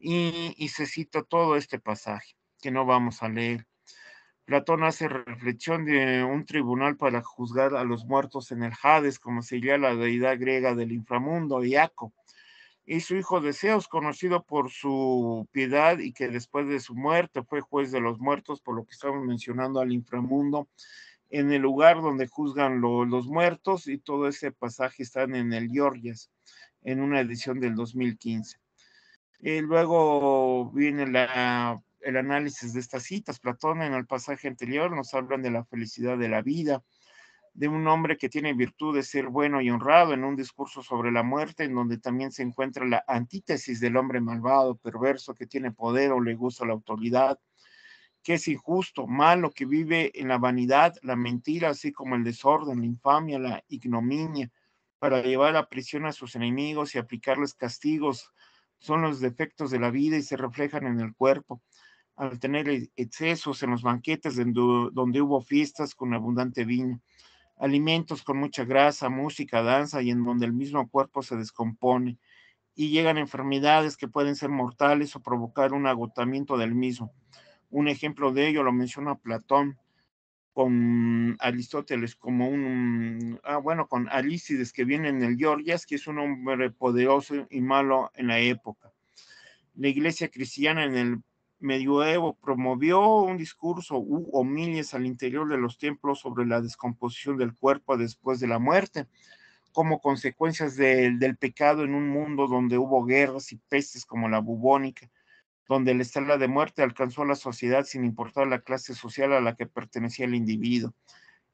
Y se cita todo este pasaje, que no vamos a leer. Platón hace reflexión de un tribunal para juzgar a los muertos en el Hades, como sería la deidad griega del inframundo, Iaco, y su hijo de Zeus, conocido por su piedad y que después de su muerte fue juez de los muertos, por lo que estamos mencionando al inframundo, en el lugar donde juzgan los muertos, y todo ese pasaje está en el Gorgias, en una edición del 2015. Luego viene el análisis de estas citas. Platón en el pasaje anterior nos hablan de la felicidad de la vida, de un hombre que tiene virtud de ser bueno y honrado, en un discurso sobre la muerte, en donde también se encuentra la antítesis del hombre malvado, perverso, que tiene poder o le gusta la autoridad, que es injusto, malo, que vive en la vanidad, la mentira, así como el desorden, la infamia, la ignominia, para llevar a prisión a sus enemigos y aplicarles castigos. Son los defectos de la vida y se reflejan en el cuerpo. Al tener excesos en los banquetes donde hubo fiestas con abundante vino, alimentos con mucha grasa, música, danza, y en donde el mismo cuerpo se descompone, y llegan enfermedades que pueden ser mortales o provocar un agotamiento del mismo. Un ejemplo de ello lo menciona Platón con Aristóteles como con Alcíbiades, que viene en el Gorgias, que es un hombre poderoso y malo en la época. La iglesia cristiana en el medioevo promovió un discurso u homilias al interior de los templos sobre la descomposición del cuerpo después de la muerte, como consecuencias del pecado en un mundo donde hubo guerras y pestes como la bubónica, donde la estela de muerte alcanzó a la sociedad sin importar la clase social a la que pertenecía el individuo.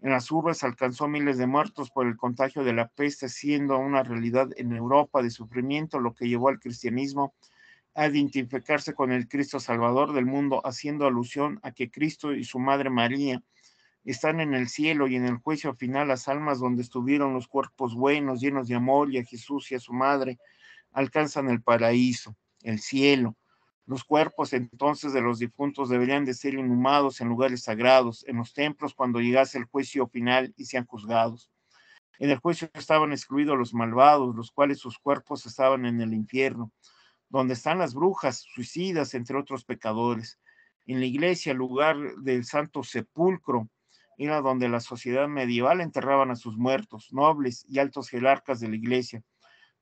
En las urbes alcanzó miles de muertos por el contagio de la peste, siendo una realidad en Europa de sufrimiento, lo que llevó al cristianismo a identificarse con el Cristo Salvador del mundo, haciendo alusión a que Cristo y su Madre María están en el cielo, y en el juicio final las almas donde estuvieron los cuerpos buenos, llenos de amor, y a Jesús y a su Madre, alcanzan el paraíso, el cielo. Los cuerpos entonces de los difuntos deberían de ser inhumados en lugares sagrados, en los templos, cuando llegase el juicio final y sean juzgados. En el juicio estaban excluidos los malvados, los cuales sus cuerpos estaban en el infierno, donde están las brujas, suicidas, entre otros pecadores. En la iglesia, el lugar del Santo Sepulcro, era donde la sociedad medieval enterraban a sus muertos, nobles y altos jerarcas de la iglesia,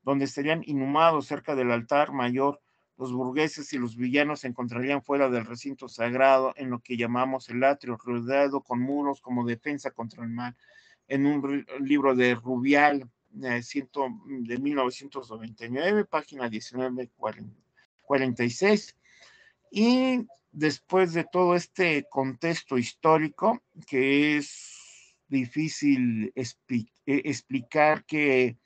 donde estarían inhumados cerca del altar mayor. Los burgueses y los villanos se encontrarían fuera del recinto sagrado, en lo que llamamos el atrio, rodeado con muros como defensa contra el mal. En un libro de Rubial, de 1999, página 1946. Y después de todo este contexto histórico, que es difícil explicar, que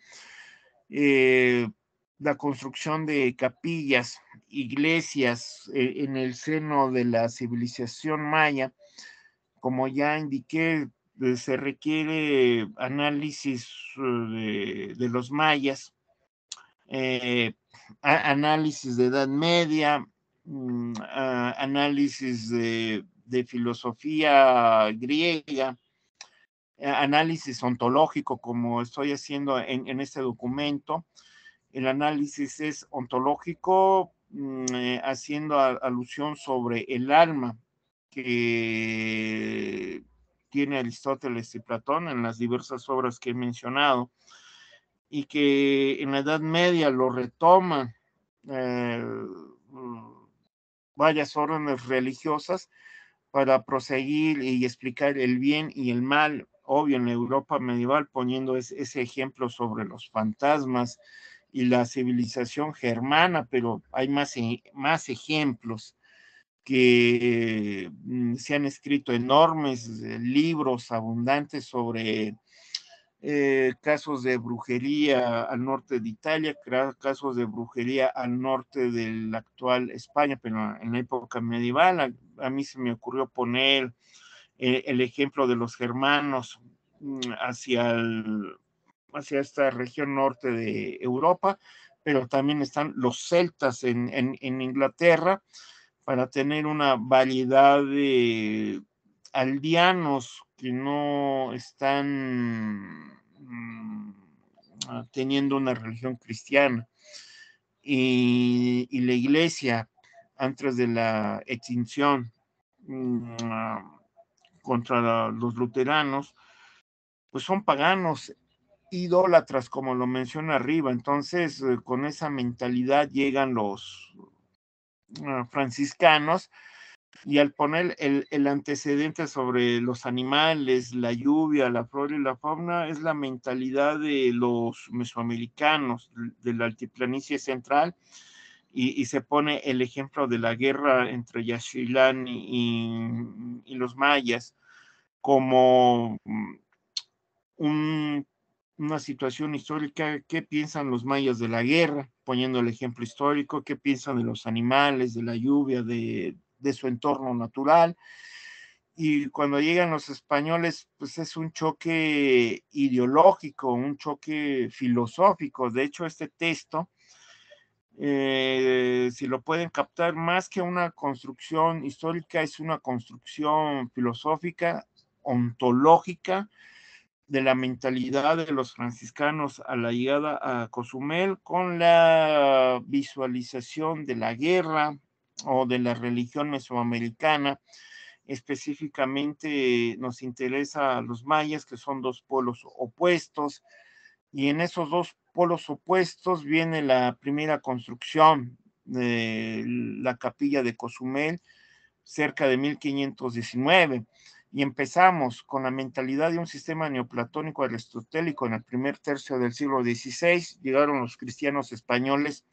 la construcción de capillas, iglesias en el seno de la civilización maya, como ya indiqué, se requiere análisis de los mayas, eh, análisis de Edad Media, análisis de filosofía griega, análisis ontológico, como estoy haciendo en este documento. El análisis es ontológico, haciendo alusión sobre el alma que tiene Aristóteles y Platón en las diversas obras que he mencionado, y que en la Edad Media lo retoman eh, varias órdenes religiosas para proseguir y explicar el bien y el mal, obvio en la Europa medieval, poniendo ese ejemplo sobre los fantasmas y la civilización germana, pero hay más ejemplos que se han escrito enormes libros abundantes sobre casos de brujería al norte de Italia, casos de brujería al norte de la actual España, pero en la época medieval. A mí se me ocurrió poner el ejemplo de los germanos hacia, hacia esta región norte de Europa, pero también están los celtas en Inglaterra, para tener una variedad de aldeanos que no están teniendo una religión cristiana. Y la iglesia, antes de la extinción, contra los luteranos, pues son paganos, idólatras, como lo menciona arriba. Entonces, con esa mentalidad llegan los franciscanos, y al poner el antecedente sobre los animales, la lluvia, la flora y la fauna, es la mentalidad de los mesoamericanos, de la altiplanicie central, y se pone el ejemplo de la guerra entre Yaxchilán y los mayas como una situación histórica. ¿Qué piensan los mayas de la guerra? Poniendo el ejemplo histórico. ¿Qué piensan de los animales, de la lluvia, de su entorno natural? Y cuando llegan los españoles, pues es un choque ideológico, un choque filosófico. De hecho, este texto, si lo pueden captar, más que una construcción histórica, es una construcción filosófica, ontológica, de la mentalidad de los franciscanos a la llegada a Cozumel, con la visualización de la guerra o de la religión mesoamericana. Específicamente nos interesa a los mayas, que son dos polos opuestos, y en esos dos polos opuestos viene la primera construcción de la capilla de Cozumel, cerca de 1519, y empezamos con la mentalidad de un sistema neoplatónico aristotélico. En el primer tercio del siglo XVI llegaron los cristianos españoles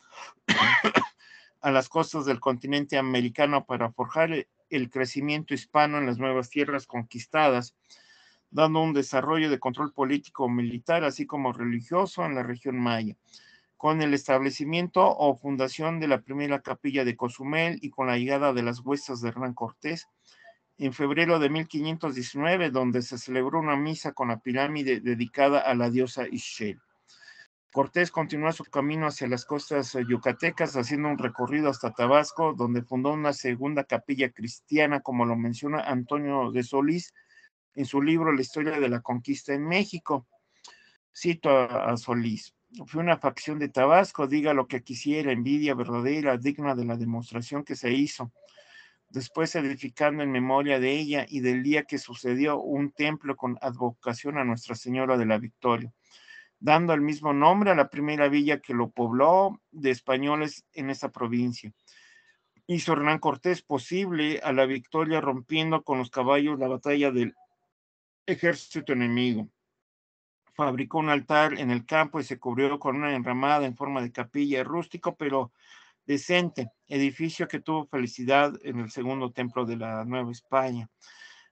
a las costas del continente americano para forjar el crecimiento hispano en las nuevas tierras conquistadas, dando un desarrollo de control político militar, así como religioso, en la región maya. Con el establecimiento o fundación de la primera capilla de Cozumel y con la llegada de las huestes de Hernán Cortés, en febrero de 1519, donde se celebró una misa con la pirámide dedicada a la diosa Ixchel. Cortés continuó su camino hacia las costas yucatecas, haciendo un recorrido hasta Tabasco, donde fundó una segunda capilla cristiana, como lo menciona Antonio de Solís en su libro La historia de la conquista en México. Cito a Solís: fue una facción de Tabasco, diga lo que quisiera, envidia verdadera, digna de la demostración que se hizo. Después, edificando en memoria de ella y del día que sucedió, un templo con advocación a Nuestra Señora de la Victoria, dando el mismo nombre a la primera villa que lo pobló de españoles en esa provincia. Hizo Hernán Cortés posible a la victoria, rompiendo con los caballos la batalla del ejército enemigo. Fabricó un altar en el campo y se cubrió con una enramada en forma de capilla, rústico pero decente, edificio que tuvo felicidad en el segundo templo de la Nueva España.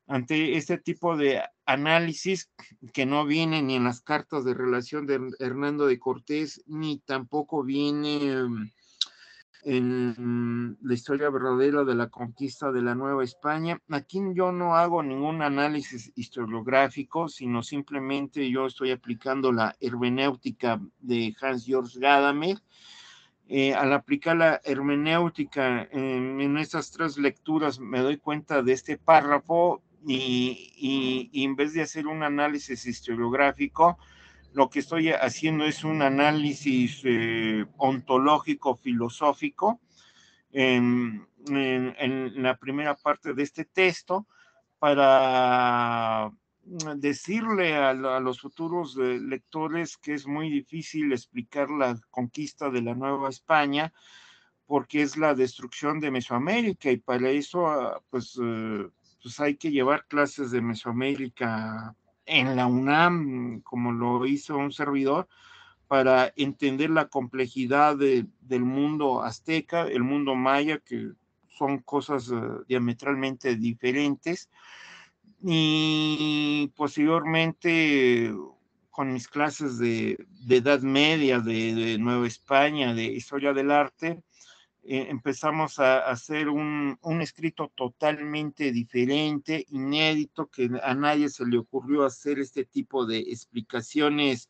Ante este tipo de análisis, que no viene ni en las cartas de relación de Hernando de Cortés, ni tampoco viene en la historia verdadera de la conquista de la Nueva España, aquí yo no hago ningún análisis historiográfico, sino simplemente yo estoy aplicando la hermenéutica de Hans-Georg Gadamer. Al aplicar la hermenéutica en estas tres lecturas, me doy cuenta de este párrafo, y en vez de hacer un análisis historiográfico, lo que estoy haciendo es un análisis ontológico, filosófico, en la primera parte de este texto, para decirle a los futuros lectores que es muy difícil explicar la conquista de la Nueva España, porque es la destrucción de Mesoamérica, y para eso pues hay que llevar clases de Mesoamérica en la UNAM, como lo hizo un servidor, para entender la complejidad del mundo azteca, el mundo maya, que son cosas diametralmente diferentes. Y posteriormente, con mis clases de Edad Media, de Nueva España, de Historia del Arte, empezamos a hacer un escrito totalmente diferente, inédito, que a nadie se le ocurrió hacer este tipo de explicaciones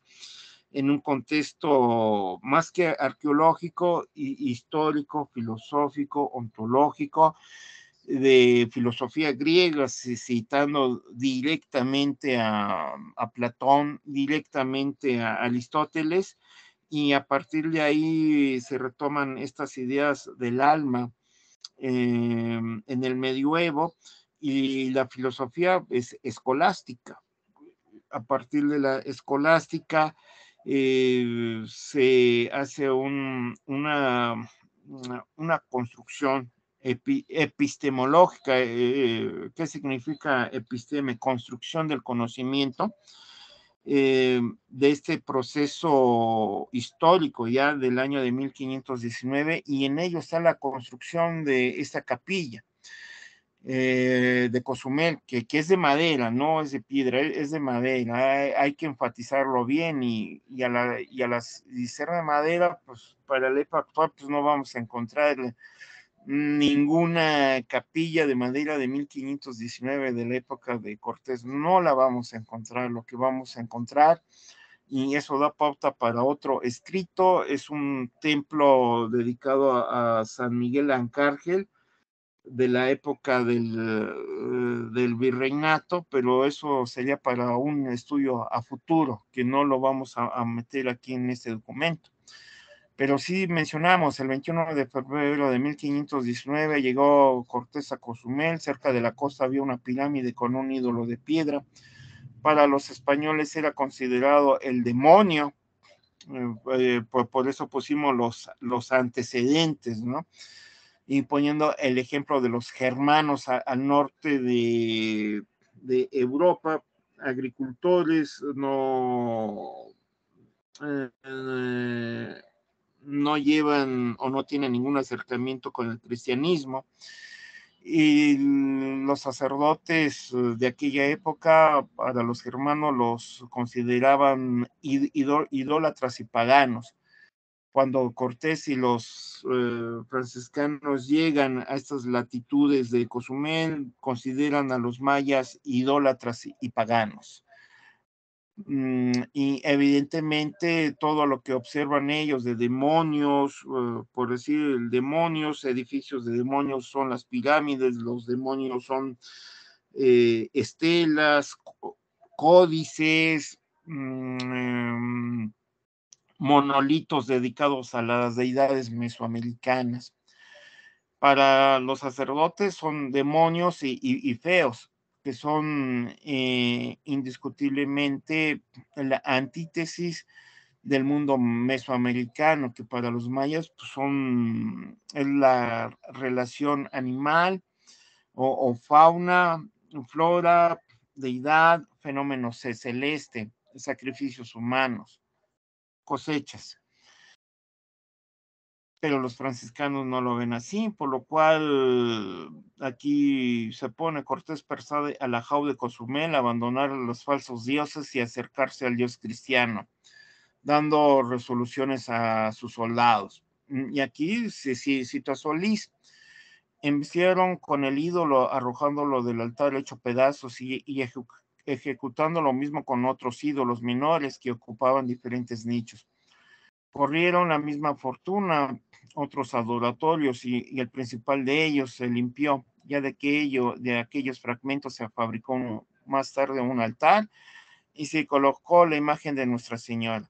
en un contexto más que arqueológico, histórico, filosófico, ontológico, de filosofía griega, citando directamente a Platón, directamente a Aristóteles, y a partir de ahí se retoman estas ideas del alma en el medioevo, y la filosofía es escolástica. A partir de la escolástica se hace una construcción epistemológica. ¿Qué significa episteme? Construcción del conocimiento, de este proceso histórico ya del año de 1519, y en ello está la construcción de esta capilla de Cozumel, que es de madera, no es de piedra, es de madera. Hay que enfatizarlo bien, y ser de madera, pues para la época actual, pues no vamos a encontrar ninguna capilla de madera de 1519 de la época de Cortés, no la vamos a encontrar. Lo que vamos a encontrar, y eso da pauta para otro escrito, es un templo dedicado a San Miguel Arcángel de la época del virreinato, pero eso sería para un estudio a futuro, que no lo vamos a meter aquí en este documento. Pero sí mencionamos, el 21 de febrero de 1519 llegó Cortés a Cozumel. Cerca de la costa había una pirámide con un ídolo de piedra. Para los españoles era considerado el demonio, por eso pusimos los antecedentes, ¿no? Y poniendo el ejemplo de los germanos al norte de Europa, agricultores, no llevan o no tienen ningún acercamiento con el cristianismo. Y los sacerdotes de aquella época, para los germanos, los consideraban idólatras y paganos. Cuando Cortés y los franciscanos llegan a estas latitudes de Cozumel, consideran a los mayas idólatras y paganos. Y evidentemente todo lo que observan ellos de demonios, por decir demonios, edificios de demonios son las pirámides, los demonios son estelas, códices, monolitos dedicados a las deidades mesoamericanas. Para los sacerdotes son demonios y feos, que son indiscutiblemente la antítesis del mundo mesoamericano, que para los mayas pues, es la relación animal o fauna, flora, deidad, fenómenos celeste, sacrificios humanos, cosechas. Pero los franciscanos no lo ven así, por lo cual aquí se pone Cortés persuade a la Jau de Cozumel a abandonar a los falsos dioses y acercarse al Dios cristiano, dando resoluciones a sus soldados. Y aquí se cita a Solís: embistieron con el ídolo, arrojándolo del altar hecho pedazos y ejecutando lo mismo con otros ídolos menores que ocupaban diferentes nichos. Corrieron la misma fortuna otros adoratorios, y el principal de ellos se limpió. Ya de aquellos fragmentos se fabricó más tarde un altar y se colocó la imagen de Nuestra Señora,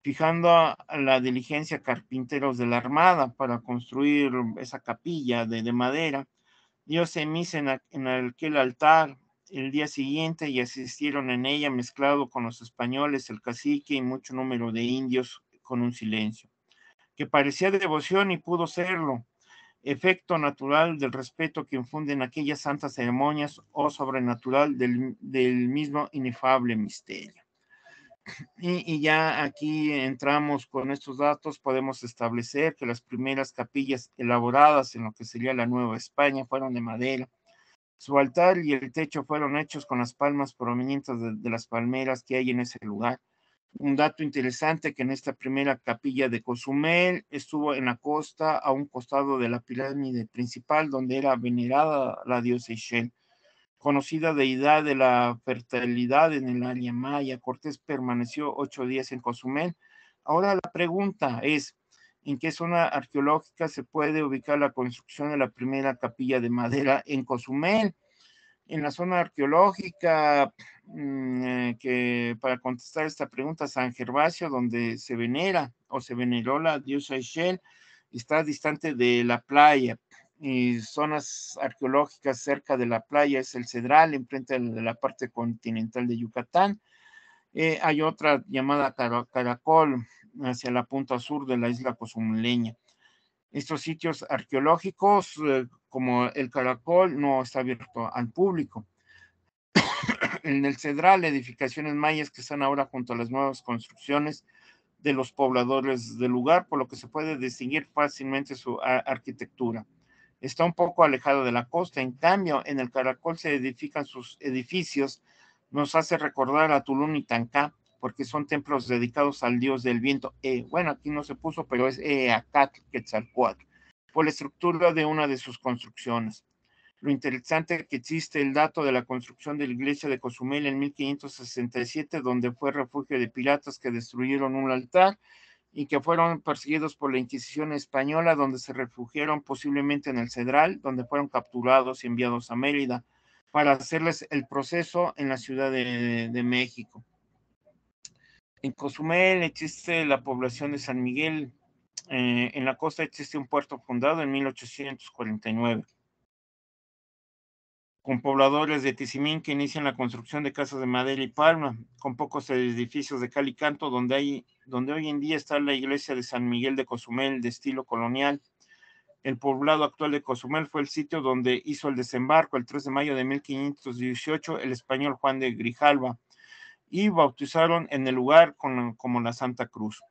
fijando a la diligencia carpinteros de la Armada para construir esa capilla de madera. Diose misa en aquel altar el día siguiente, y asistieron en ella, mezclado con los españoles, el cacique y mucho número de indios, con un silencio que parecía de devoción, y pudo serlo, efecto natural del respeto que infunden aquellas santas ceremonias, o sobrenatural del mismo inefable misterio. Y ya aquí entramos con estos datos, podemos establecer que las primeras capillas elaboradas en lo que sería la Nueva España fueron de madera. Su altar y el techo fueron hechos con las palmas provenientes de las palmeras que hay en ese lugar. Un dato interesante, que en esta primera capilla de Cozumel estuvo en la costa, a un costado de la pirámide principal, donde era venerada la diosa Ixchel, conocida deidad de la fertilidad en el área maya. Cortés permaneció 8 días en Cozumel. Ahora la pregunta es: ¿en qué zona arqueológica se puede ubicar la construcción de la primera capilla de madera en Cozumel? En la zona arqueológica, que para contestar esta pregunta, San Gervasio, donde se venera o se veneró la diosa Ixchel, está distante de la playa. y zonas arqueológicas cerca de la playa es el Cedral, enfrente de la parte continental de Yucatán. Hay otra llamada Caracol, hacia la punta sur de la isla cozumeleña. Estos sitios arqueológicos, como el Caracol, no está abierto al público. En el Cedral, edificaciones mayas que están ahora junto a las nuevas construcciones de los pobladores del lugar, por lo que se puede distinguir fácilmente su arquitectura. Está un poco alejado de la costa, en cambio, en el Caracol se edifican sus edificios, nos hace recordar a Tulum y Tancá, porque son templos dedicados al dios del viento. Bueno, aquí no se puso, pero es Eacatl Quetzalcóatl, por la estructura de una de sus construcciones. Lo interesante es que existe el dato de la construcción de la iglesia de Cozumel en 1567, donde fue refugio de piratas que destruyeron un altar y que fueron perseguidos por la Inquisición española, donde se refugiaron posiblemente en el Cedral, donde fueron capturados y enviados a Mérida para hacerles el proceso en la Ciudad de México. En Cozumel existe la población de San Miguel. En la costa existe un puerto fundado en 1849. Con pobladores de Tizimín que inician la construcción de casas de madera y palma, con pocos edificios de cal y canto, donde hoy en día está la iglesia de San Miguel de Cozumel, de estilo colonial. El poblado actual de Cozumel fue el sitio donde hizo el desembarco el 3 de mayo de 1518 el español Juan de Grijalva, y bautizaron en el lugar como la Santa Cruz.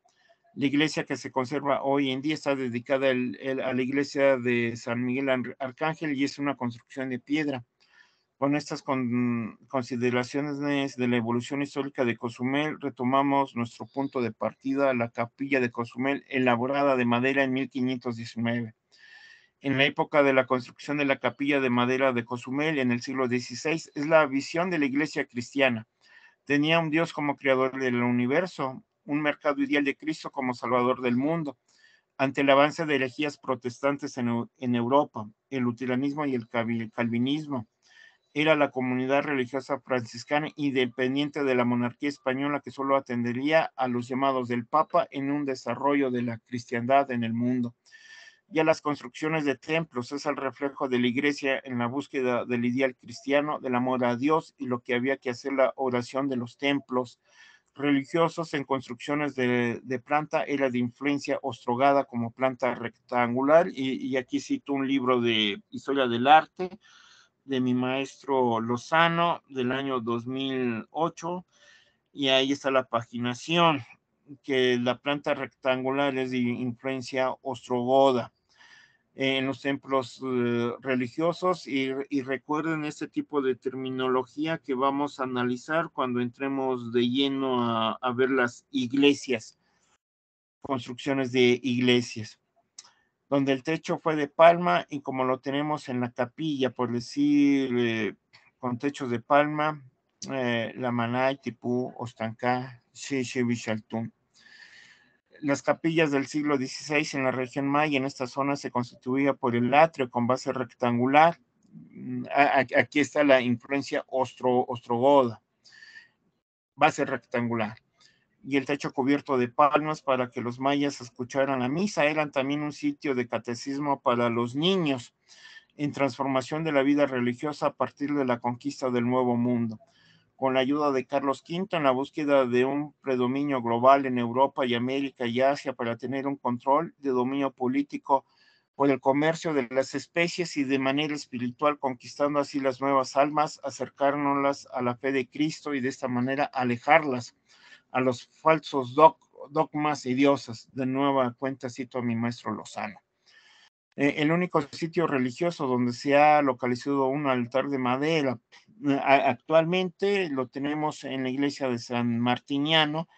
La iglesia que se conserva hoy en día está dedicada a la iglesia de San Miguel Arcángel y es una construcción de piedra. Con estas consideraciones de la evolución histórica de Cozumel, retomamos nuestro punto de partida, la capilla de Cozumel, elaborada de madera en 1519. En la época de la construcción de la capilla de madera de Cozumel, en el siglo XVI, es la visión de la iglesia cristiana. Tenía un Dios como creador del universo, un mercado ideal de Cristo como salvador del mundo. Ante el avance de herejías protestantes en Europa, el luteranismo y el calvinismo, era la comunidad religiosa franciscana independiente de la monarquía española que solo atendería a los llamados del Papa en un desarrollo de la cristiandad en el mundo. Ya las construcciones de templos es el reflejo de la iglesia en la búsqueda del ideal cristiano, del amor a Dios y lo que había que hacer la oración de los templos religiosos en construcciones de planta era de influencia ostrogada como planta rectangular y aquí cito un libro de historia del arte de mi maestro Lozano del año 2008 y ahí está la paginación, que la planta rectangular es de influencia ostrogoda en los templos religiosos y recuerden este tipo de terminología que vamos a analizar cuando entremos de lleno a ver las iglesias, construcciones de iglesias donde el techo fue de palma y como lo tenemos en la capilla, por decir, con techos de palma, la Manay, Tipú, Ostancá, Xixi, las capillas del siglo XVI en la región maya, en esta zona se constituía por el atrio con base rectangular. Aquí está la influencia ostrogoda, base rectangular. Y el techo cubierto de palmas para que los mayas escucharan la misa. Eran también un sitio de catecismo para los niños en transformación de la vida religiosa a partir de la conquista del Nuevo Mundo. Con la ayuda de Carlos V en la búsqueda de un predominio global en Europa y América y Asia para tener un control de dominio político por el comercio de las especies y de manera espiritual, conquistando así las nuevas almas, acercándolas a la fe de Cristo y de esta manera alejarlas a los falsos dogmas y diosas. De nueva cuenta cito a mi maestro Lozano. El único sitio religioso donde se ha localizado un altar de madera actualmente lo tenemos en la iglesia de San Martiniano,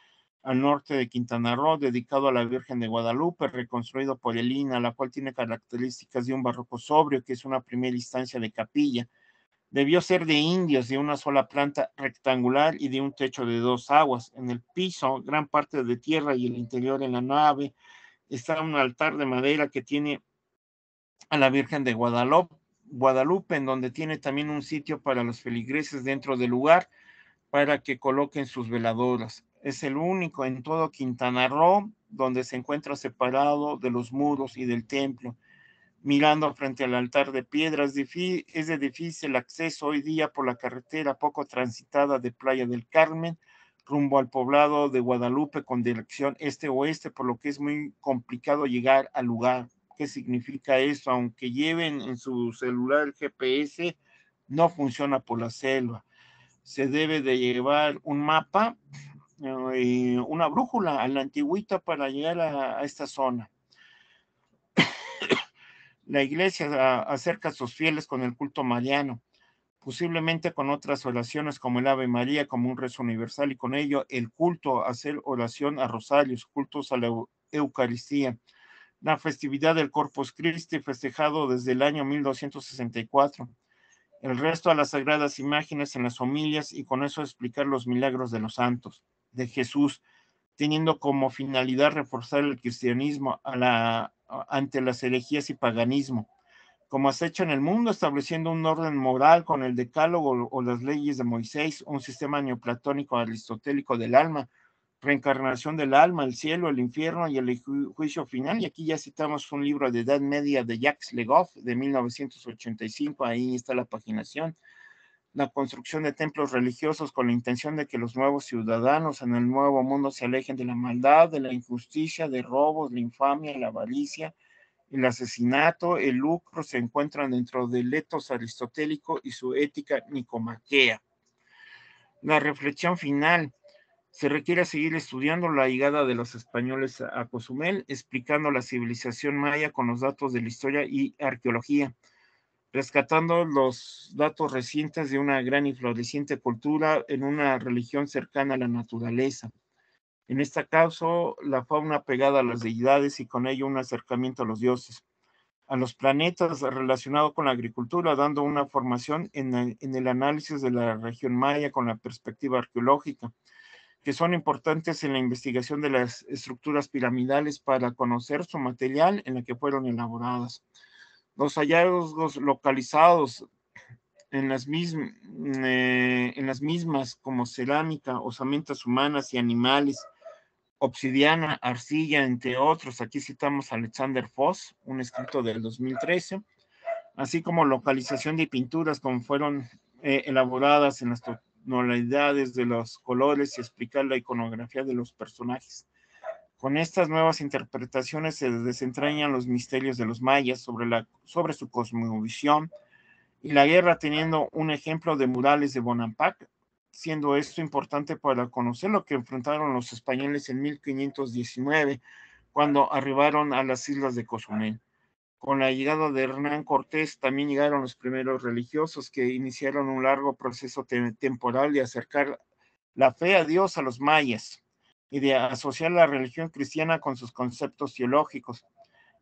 al norte de Quintana Roo, dedicado a la Virgen de Guadalupe, reconstruido por el INA, la cual tiene características de un barroco sobrio, que es una primera instancia de capilla. Debió ser de indios, de una sola planta rectangular y de un techo de 2 aguas. En el piso, gran parte de tierra y el interior en la nave, está un altar de madera que tiene a la Virgen de Guadalupe, en donde tiene también un sitio para los feligreses dentro del lugar para que coloquen sus veladoras. Es el único en todo Quintana Roo donde se encuentra separado de los muros y del templo. mirando frente al altar de piedras. Es de difícil acceso hoy día por la carretera poco transitada de Playa del Carmen, rumbo al poblado de Guadalupe con dirección este-oeste, por lo que es muy complicado llegar al lugar. ¿Qué significa eso? Aunque lleven en su celular el GPS, no funciona por la selva. Se debe de llevar un mapa, una brújula a la antigüita para llegar a esta zona. La iglesia acerca a sus fieles con el culto mariano, posiblemente con otras oraciones como el Ave María, como un rezo universal, y con ello el culto, hacer oración a rosarios, cultos a la Eucaristía. La festividad del Corpus Christi, festejado desde el año 1264. El resto a las sagradas imágenes en las homilias, y con eso explicar los milagros de los santos, de Jesús, teniendo como finalidad reforzar el cristianismo ante las herejías y paganismo, como has hecho en el mundo, estableciendo un orden moral con el decálogo o las leyes de Moisés, un sistema neoplatónico aristotélico del alma, reencarnación del alma, el cielo, el infierno y el juicio final. Y aquí ya citamos un libro de Edad Media de Jacques Le Goff de 1985, ahí está la paginación. La construcción de templos religiosos con la intención de que los nuevos ciudadanos en el nuevo mundo se alejen de la maldad, de la injusticia, de robos, la infamia, la avaricia, el asesinato, el lucro, se encuentran dentro del etos aristotélico y su ética nicomaquea. La reflexión final: se requiere seguir estudiando la llegada de los españoles a Cozumel, explicando la civilización maya con los datos de la historia y arqueología, rescatando los datos recientes de una gran y floreciente cultura en una religión cercana a la naturaleza. En este caso, la fauna pegada a las deidades y con ello un acercamiento a los dioses, a los planetas relacionado con la agricultura, dando una formación en el análisis de la región maya con la perspectiva arqueológica, que son importantes en la investigación de las estructuras piramidales para conocer su material en el que fueron elaboradas. Los hallazgos localizados en las mismas, como cerámica, osamentas humanas y animales, obsidiana, arcilla, entre otros. Aquí citamos a Alexander Voss, un escrito del 2013, así como localización de pinturas como fueron elaboradas en las tonalidades de los colores y explicar la iconografía de los personajes. Con estas nuevas interpretaciones se desentrañan los misterios de los mayas sobre su cosmovisión y la guerra, teniendo un ejemplo de murales de Bonampak, siendo esto importante para conocer lo que enfrentaron los españoles en 1519, cuando arribaron a las islas de Cozumel. Con la llegada de Hernán Cortés también llegaron los primeros religiosos que iniciaron un largo proceso temporal de acercar la fe a Dios a los mayas y de asociar la religión cristiana con sus conceptos teológicos,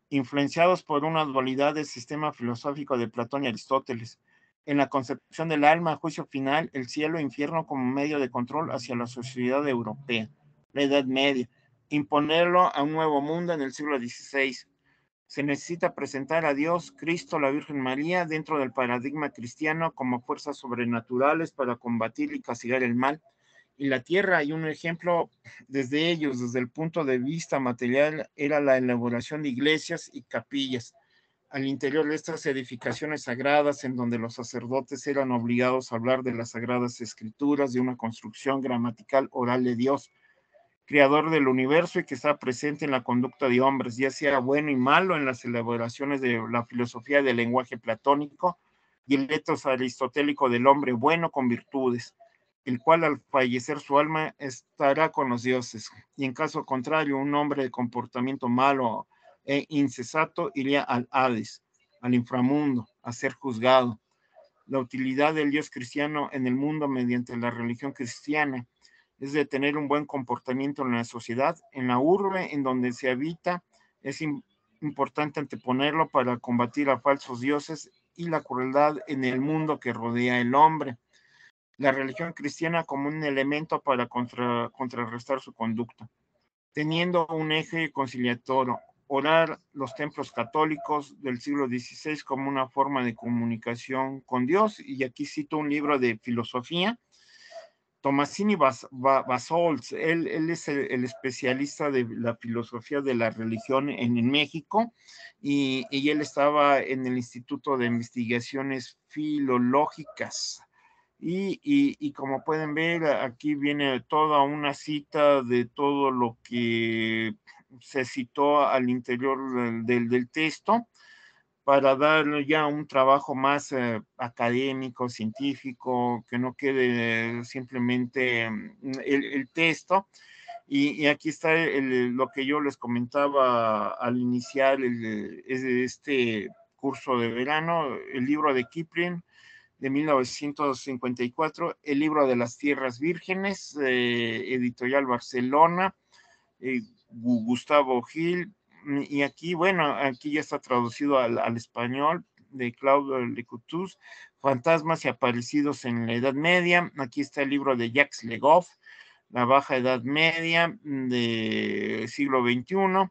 influenciados por una dualidad del sistema filosófico de Platón y Aristóteles, en la concepción del alma, juicio final, el cielo e infierno como medio de control hacia la sociedad europea, la Edad Media, imponerlo a un nuevo mundo en el siglo XVI. Se necesita presentar a Dios, Cristo, la Virgen María, dentro del paradigma cristiano como fuerzas sobrenaturales para combatir y castigar el mal. Y la tierra, y un ejemplo desde ellos, desde el punto de vista material, era la elaboración de iglesias y capillas al interior de estas edificaciones sagradas, en donde los sacerdotes eran obligados a hablar de las sagradas escrituras, de una construcción gramatical oral de Dios, creador del universo, y que está presente en la conducta de hombres, ya sea bueno y malo, en las elaboraciones de la filosofía del lenguaje platónico y el etos aristotélico del hombre bueno con virtudes, el cual al fallecer su alma estará con los dioses, y en caso contrario, un hombre de comportamiento malo e insensato iría al Hades, al inframundo, a ser juzgado. La utilidad del Dios cristiano en el mundo mediante la religión cristiana es de tener un buen comportamiento en la sociedad, en la urbe en donde se habita. Es importante anteponerlo para combatir a falsos dioses y la crueldad en el mundo que rodea al hombre. La religión cristiana como un elemento para contrarrestar su conducta, teniendo un eje conciliatorio, orar los templos católicos del siglo XVI como una forma de comunicación con Dios. Y aquí cito un libro de filosofía Tomasini Basols, él es el especialista de la filosofía de la religión en México, y él estaba en el Instituto de Investigaciones Filológicas. Y como pueden ver, aquí viene toda una cita de todo lo que se citó al interior del texto, para darle ya un trabajo más académico, científico, que no quede simplemente el texto. Y aquí está lo que yo les comentaba al iniciar este curso de verano, el libro de Kipling de 1954, el libro de las Tierras Vírgenes, editorial Barcelona, Gustavo Gil, y aquí, bueno, aquí ya está traducido al español, de Claude Lecouteux, Fantasmas y Aparecidos en la Edad Media. Aquí está el libro de Jacques Le Goff, La Baja Edad Media del siglo XXI.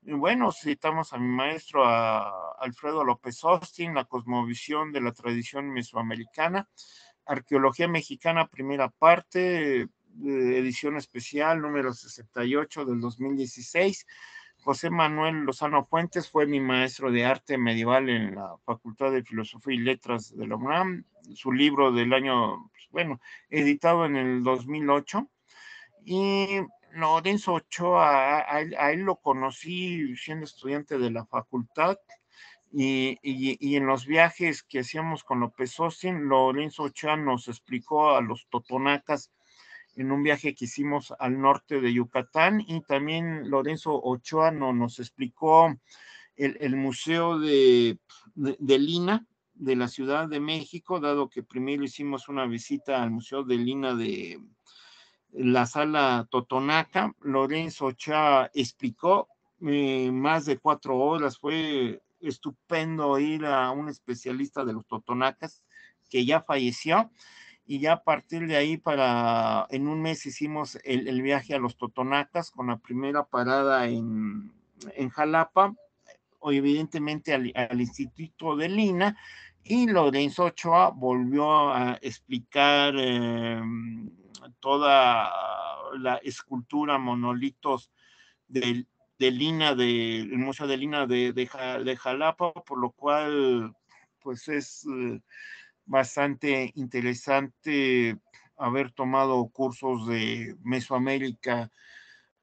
Y bueno, citamos a mi maestro, a Alfredo López Austin, La Cosmovisión de la Tradición Mesoamericana, Arqueología Mexicana, primera parte, edición especial número 68 del 2016. José Manuel Lozano Fuentes fue mi maestro de arte medieval en la Facultad de Filosofía y Letras de la UNAM. Su libro del año, pues, bueno, editado en el 2008. Y Lorenzo Ochoa, a él lo conocí siendo estudiante de la facultad, y en los viajes que hacíamos con López Austin, Lorenzo Ochoa nos explicó a los totonacas en un viaje que hicimos al norte de Yucatán, y también Lorenzo Ochoa nos explicó el Museo de Lina de la Ciudad de México, dado que primero hicimos una visita al Museo de Lina de la Sala Totonaca. Lorenzo Ochoa explicó más de 4 horas, fue estupendo ir a un especialista de los totonacas que ya falleció, y ya a partir de ahí, en un mes hicimos el viaje a los totonacas, con la primera parada en Jalapa, o evidentemente al Instituto de Lina, y Lorenzo Ochoa volvió a explicar toda la escultura, monolitos del Lina, del Museo de Lina de Jalapa, por lo cual pues es bastante interesante haber tomado cursos de Mesoamérica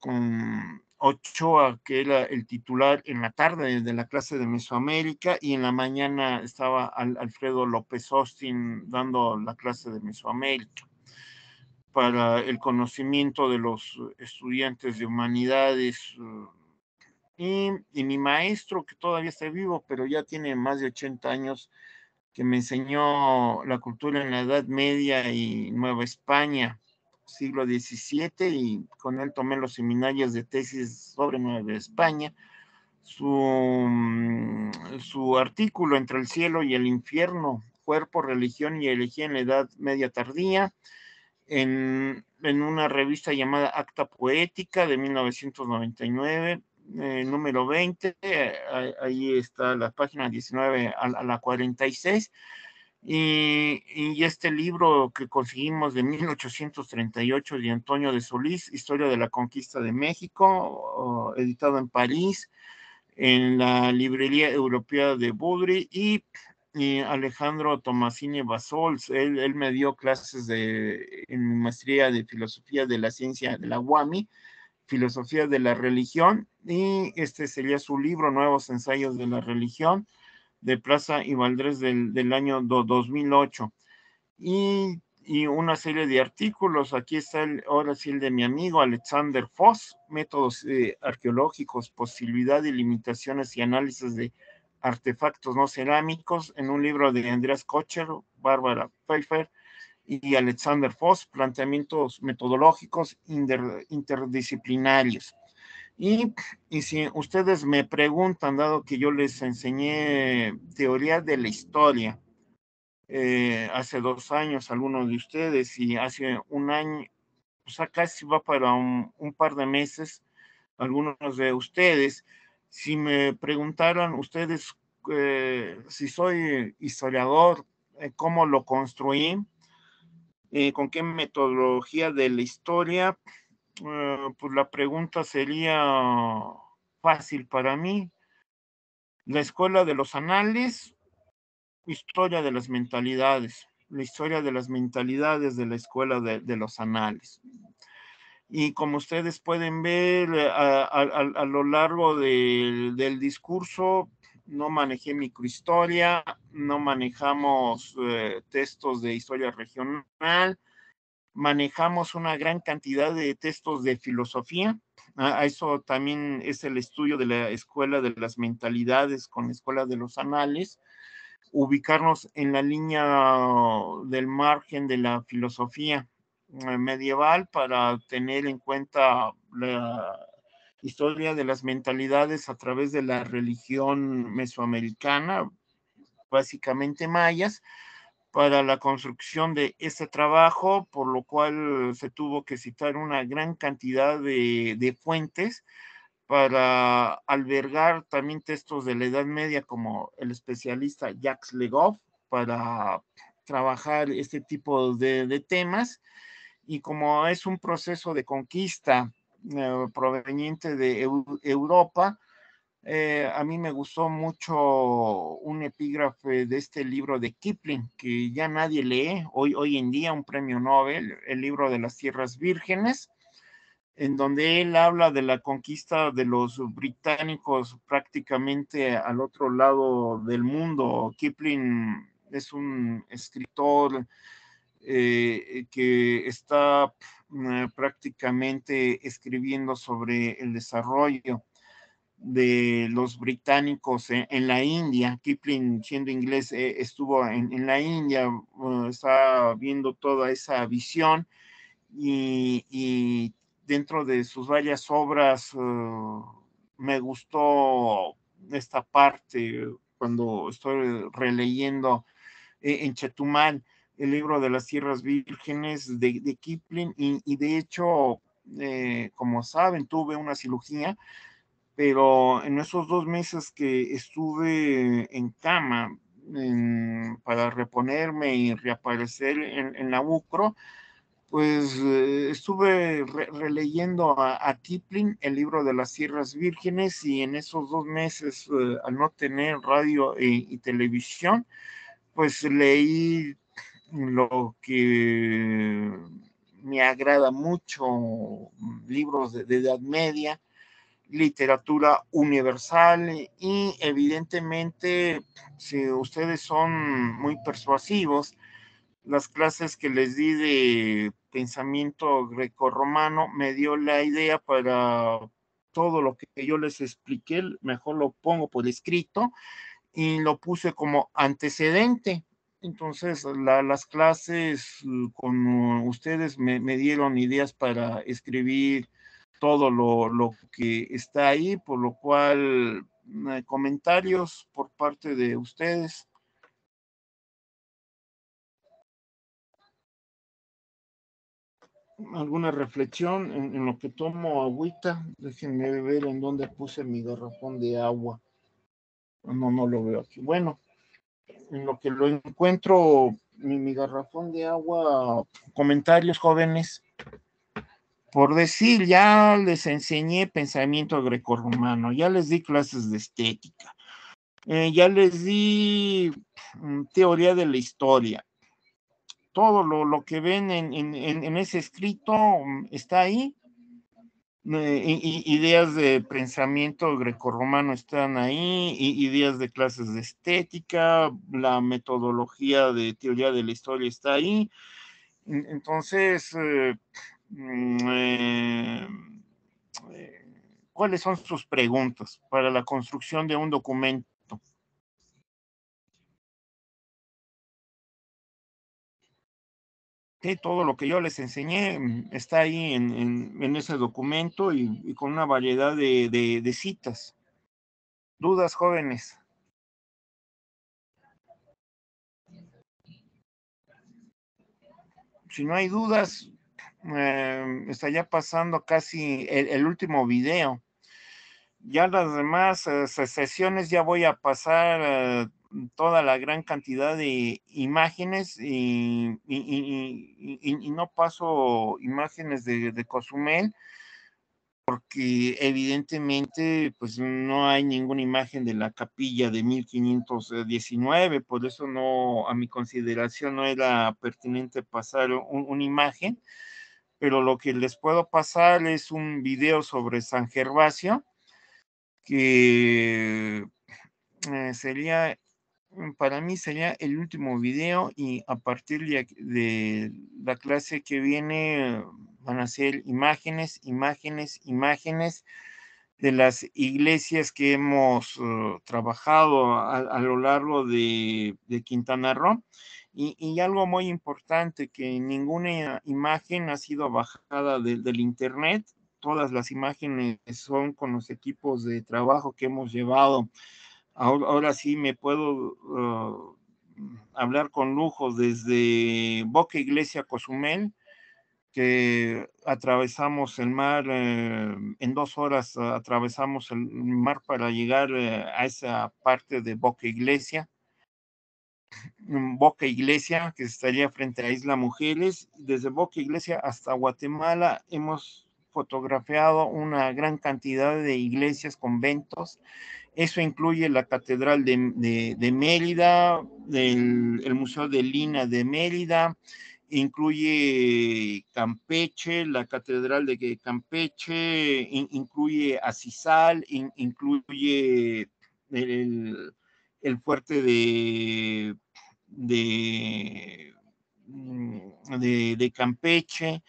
con Ochoa, que era el titular, en la tarde de la clase de Mesoamérica, y en la mañana estaba Alfredo López Austin dando la clase de Mesoamérica para el conocimiento de los estudiantes de humanidades. Y mi maestro, que todavía está vivo, pero ya tiene más de 80 años, que me enseñó la cultura en la Edad Media y Nueva España, siglo XVII, y con él tomé los seminarios de tesis sobre Nueva España. Su artículo Entre el cielo y el infierno, cuerpo, religión y herejía en la Edad Media tardía, en una revista llamada Acta Poética de 1999, número 20, ahí está la página 19 a la 46, y este libro que conseguimos de 1838 de Antonio de Solís, Historia de la Conquista de México, editado en París, en la Librería Europea de Budry, y Alejandro Tomasini Basols, él me dio clases en mi maestría de Filosofía de la Ciencia de la UAMI, Filosofía de la Religión, y este sería su libro, Nuevos Ensayos de la Religión, de Plaza y Valdrés del año 2008. Y una serie de artículos. Aquí está ahora sí el de mi amigo Alexander Voss, Métodos arqueológicos, posibilidad y limitaciones y análisis de artefactos no cerámicos, en un libro de Andreas Kocher, Bárbara Pfeiffer y Alexander Voss, planteamientos metodológicos interdisciplinarios. Y si ustedes me preguntan, dado que yo les enseñé teoría de la historia hace 2 años a algunos de ustedes, y hace un año, pues acá sí va para un par de meses algunos de ustedes, si me preguntaran ustedes si soy historiador, cómo lo construí, ¿Con qué metodología de la historia? Pues la pregunta sería fácil para mí. La escuela de los anales, historia de las mentalidades, la historia de las mentalidades de la escuela de los anales. Y como ustedes pueden ver a lo largo del discurso, no manejé microhistoria, no manejamos textos de historia regional, manejamos una gran cantidad de textos de filosofía. Eso también es el estudio de la escuela de las mentalidades con la escuela de los anales, ubicarnos en la línea del margen de la filosofía medieval para tener en cuenta la historia de las mentalidades a través de la religión mesoamericana, básicamente mayas, para la construcción de este trabajo, por lo cual se tuvo que citar una gran cantidad de fuentes para albergar también textos de la Edad Media como el especialista Jacques Le Goff para trabajar este tipo de temas. Y como es un proceso de conquista proveniente de Europa, a mí me gustó mucho un epígrafe de este libro de Kipling, que ya nadie lee hoy en día, un premio Nobel, el libro de las Tierras Vírgenes, en donde él habla de la conquista de los británicos prácticamente al otro lado del mundo. Kipling es un escritor que está prácticamente escribiendo sobre el desarrollo de los británicos la India. Kipling, siendo inglés, estuvo en la India, está viendo toda esa visión y dentro de sus varias obras me gustó esta parte cuando estoy releyendo en Chetumal el libro de las Tierras Vírgenes de Kipling y de hecho, como saben, tuve una cirugía, pero en esos 2 meses que estuve en cama para reponerme y reaparecer en la UCRO, pues estuve releyendo a Kipling, el libro de las Tierras Vírgenes, y en esos 2 meses, al no tener radio y televisión, pues leí lo que me agrada mucho, libros de Edad Media, literatura universal y evidentemente, si ustedes son muy persuasivos, las clases que les di de pensamiento grecorromano me dio la idea para todo lo que yo les expliqué, mejor lo pongo por escrito y lo puse como antecedente. Entonces, las clases con ustedes me dieron ideas para escribir todo lo que está ahí, por lo cual comentarios por parte de ustedes. ¿Alguna reflexión en lo que tomo agüita? Déjenme ver en dónde puse mi garrafón de agua. No lo veo aquí. Bueno, en lo que lo encuentro, mi garrafón de agua, comentarios jóvenes. Por decir, ya les enseñé pensamiento grecorromano, ya les di clases de estética, ya les di teoría de la historia. Todo lo que ven en ese escrito está ahí. Ideas de pensamiento grecorromano están ahí, ideas de clases de estética, la metodología de teoría de la historia está ahí. Entonces, eh, ¿cuáles son sus preguntas para la construcción de un documento? Sí, todo lo que yo les enseñé está ahí en ese documento y con una variedad de citas. ¿Dudas, jóvenes? Si no hay dudas, está ya pasando casi el último video. Ya las demás sesiones ya voy a pasar toda la gran cantidad de imágenes y no paso imágenes de Cozumel porque evidentemente pues no hay ninguna imagen de la capilla de 1519, por eso no, a mi consideración no era pertinente pasar una imagen, pero lo que les puedo pasar es un video sobre San Gervasio, que sería, para mí sería el último video y a partir de la clase que viene van a ser imágenes, imágenes, imágenes de las iglesias que hemos trabajado a lo largo de Quintana Roo. Y algo muy importante, que ninguna imagen ha sido bajada del internet, todas las imágenes son con los equipos de trabajo que hemos llevado. Ahora sí me puedo hablar con lujo desde Boca Iglesia Cozumel, que atravesamos el mar, en 2 horas atravesamos el mar para llegar a esa parte de Boca Iglesia, que estaría frente a Isla Mujeres. Desde Boca Iglesia hasta Guatemala hemos fotografiado una gran cantidad de iglesias, conventos. Eso incluye la Catedral de Mérida, el Museo de Lina de Mérida, incluye Campeche, la Catedral de Campeche, incluye Azizal, incluye el, el fuerte de, de Campeche,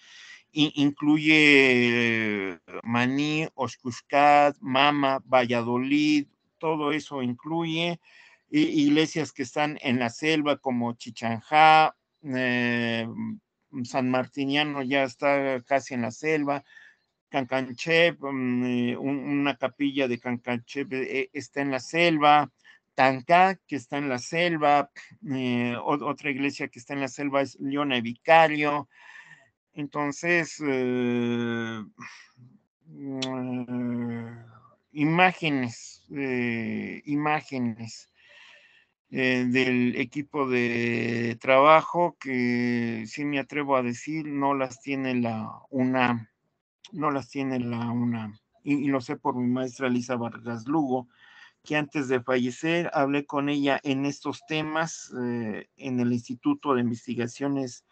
incluye Maní, Oxcuscat, Mama, Valladolid, todo eso incluye iglesias que están en la selva como Chichanjá, San Martiniano ya está casi en la selva, Cancanchep, una capilla de Cancanchep está en la selva, Tancá, que está en la selva, otra iglesia que está en la selva es Leona Vicario. Entonces, imágenes, imágenes del equipo de trabajo que sí me atrevo a decir no las tiene la UNAM, no las tiene la UNAM. Y lo sé por mi maestra Lisa Vargas Lugo, que antes de fallecer hablé con ella en estos temas en el Instituto de Investigaciones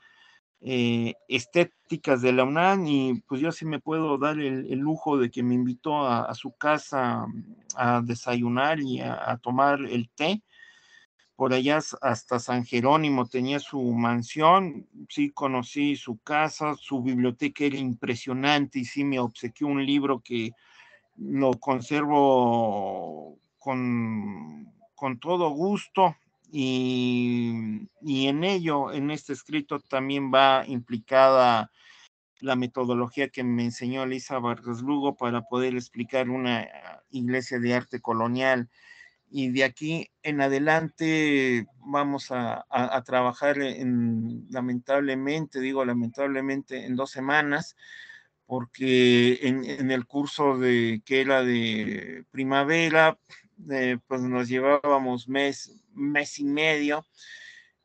Estéticas de la UNAM, y pues yo sí me puedo dar el lujo de que me invitó a su casa a desayunar y a tomar el té. Por allá hasta San Jerónimo tenía su mansión, sí conocí su casa, su biblioteca era impresionante y sí me obsequió un libro que lo conservo con todo gusto, y en ello, en este escrito también va implicada la metodología que me enseñó Elisa Vargas Lugo para poder explicar una iglesia de arte colonial. Y de aquí en adelante vamos a trabajar lamentablemente, digo lamentablemente, en 2 semanas, porque en el curso que era de primavera, pues nos llevábamos mes y medio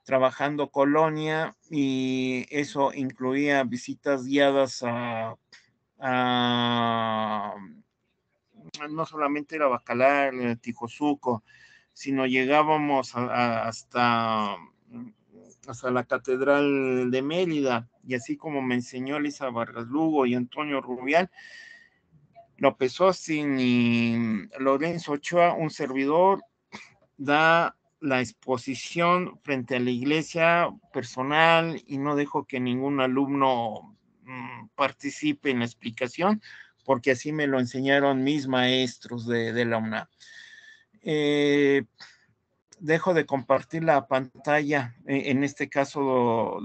trabajando colonia, y eso incluía visitas guiadas a no solamente era Bacalar, Tijosuco, sino llegábamos hasta la Catedral de Mérida, y así como me enseñó Elisa Vargas Lugo y Antonio Rubial, López Austin y Lorenzo Ochoa, un servidor, da la exposición frente a la iglesia personal y no dejo que ningún alumno participe en la explicación, porque así me lo enseñaron mis maestros de la UNAM. Dejo de compartir la pantalla, en este caso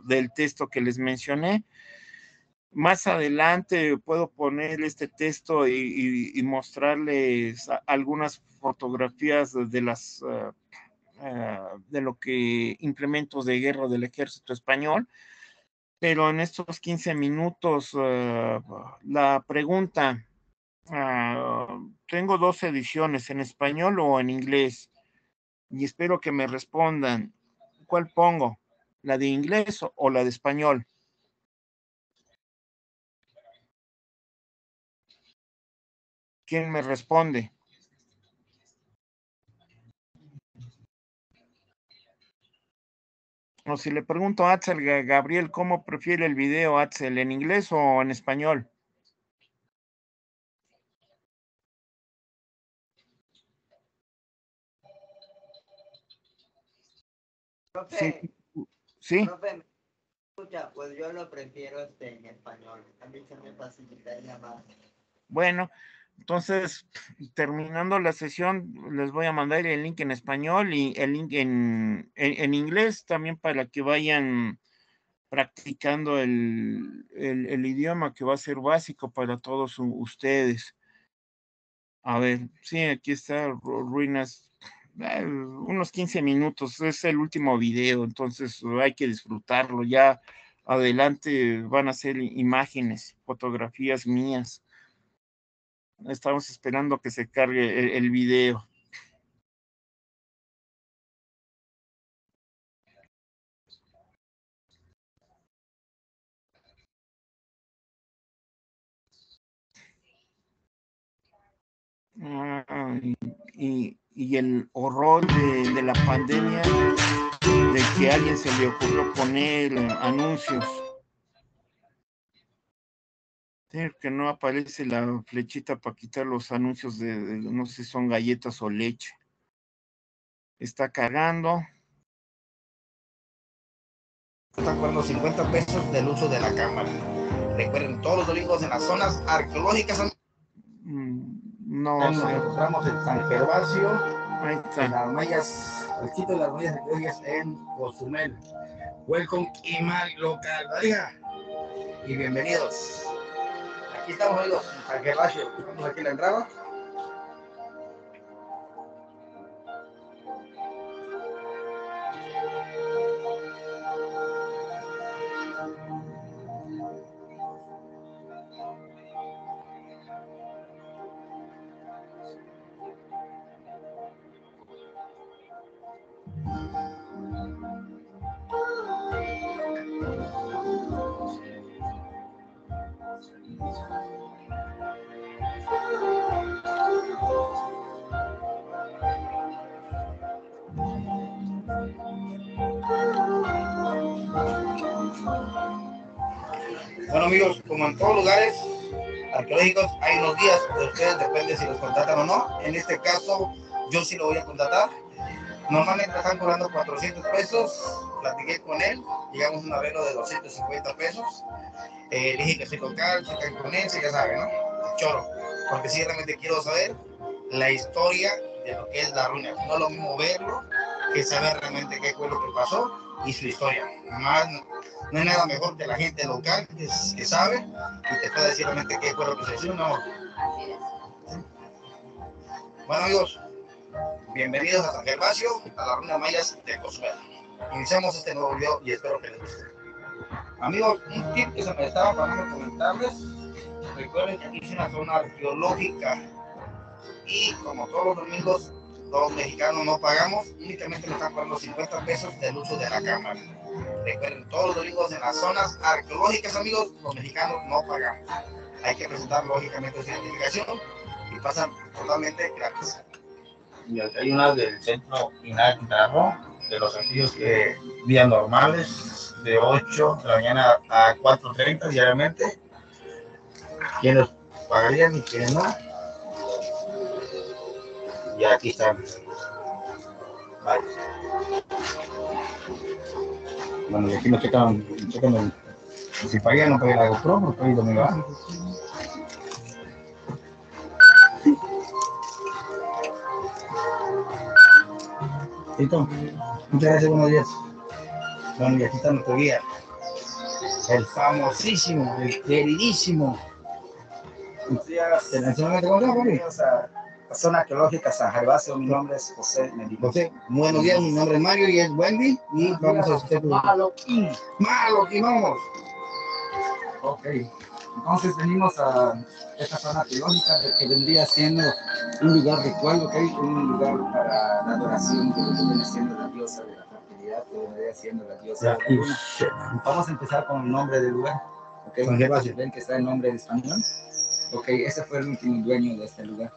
del texto que les mencioné. Más adelante puedo poner este texto y mostrarles algunas fotografías de lo que implementos de guerra del ejército español, pero en estos 15 minutos la pregunta, tengo 2 ediciones, en español o en inglés. y espero que me respondan. ¿Cuál pongo? ¿La de inglés o la de español? ¿Quién me responde? O si le pregunto a Axel Gabriel, ¿cómo prefiere el video, Axel, en inglés o en español? Profe, sí. Profe, ¿me escucha? Pues yo lo prefiero en español. A mí se me facilitaría más. Bueno, entonces, terminando la sesión, les voy a mandar el link en español y el link en inglés también para que vayan practicando el idioma que va a ser básico para todos ustedes. A ver, sí, aquí está, Ruinas, unos 15 minutos, es el último video, entonces hay que disfrutarlo. Ya adelante van a ser imágenes, fotografías mías. Estamos esperando que se cargue el video. Y el horror de la pandemia, de que a alguien se le ocurrió poner anuncios. Que no aparece la flechita para quitar los anuncios de no sé si son galletas o leche. Está cargando. Están cobrando 50 pesos del uso de la cámara. Recuerden, todos los domingos en las zonas arqueológicas. No, nos encontramos en San Gervasio, ahí está. en las mallas, el sitio de las mallas arqueológicas en Cozumel. Welcome y mal local, ¿vale? Y bienvenidos. Aquí estamos, amigos, en San Gervasio. Estamos aquí en la entrada. Bueno, amigos, como en todos lugares arqueológicos, hay unos días de ustedes, depende si los contratan o no. En este caso, yo sí lo voy a contratar. Normalmente están cobrando 400 pesos. Platiqué con él, llegamos a un arreglo de 250 pesos. Dije que soy local, soy cancunense, ya saben, ¿no? Choro. Porque sí, realmente quiero saber la historia de lo que es la ruina. No es lo mismo verlo que saber realmente qué fue lo que pasó y su historia. Más, no hay nada mejor que la gente local que sabe y te puede decir realmente qué fue lo que se hizo. No. Bueno, amigos, bienvenidos a San Gervasio, a la ruina mayas de Cozumel. Iniciamos este nuevo video y espero que les guste. Amigos, un tip que se me estaba pasando comentarles. Recuerden que aquí es una zona arqueológica y como todos los domingos los mexicanos no pagamos, únicamente me están pagando 50 pesos del uso de la cámara. Recuerden, todos los domingos en las zonas arqueológicas, amigos, los mexicanos no pagamos. Hay que presentar lógicamente su identificación y pasan totalmente gratis. Y aquí hay unas del centro Inactarro, de los antiguos días normales, de 8 de la mañana a 4:30 diariamente. ¿Quiénes pagarían y quiénes no? Y aquí están. Vale. Bueno, y aquí me checan si pagué o no pagué la GoPro, porque hoy domingo va. Listo. Muchas gracias, buenos días. Bueno, y aquí está nuestro guía. El famosísimo, el queridísimo. Bienvenidos a la zona arqueológica San Gervasio. Mi nombre es José Medina. José, buenos días, mi nombre es Mario y es Wendy. Y vamos a hacer Maloquín, vamos. Ok. Entonces venimos a esta zona teológica que vendría siendo un lugar ritual, ¿ok? Un lugar para la adoración de lo que viene siendo la diosa de la fertilidad, que vendría siendo la diosa de la luna. Vamos a empezar con el nombre del lugar, ¿ok? ¿Ven que está el nombre en español? Ok, ese fue el último dueño de este lugar.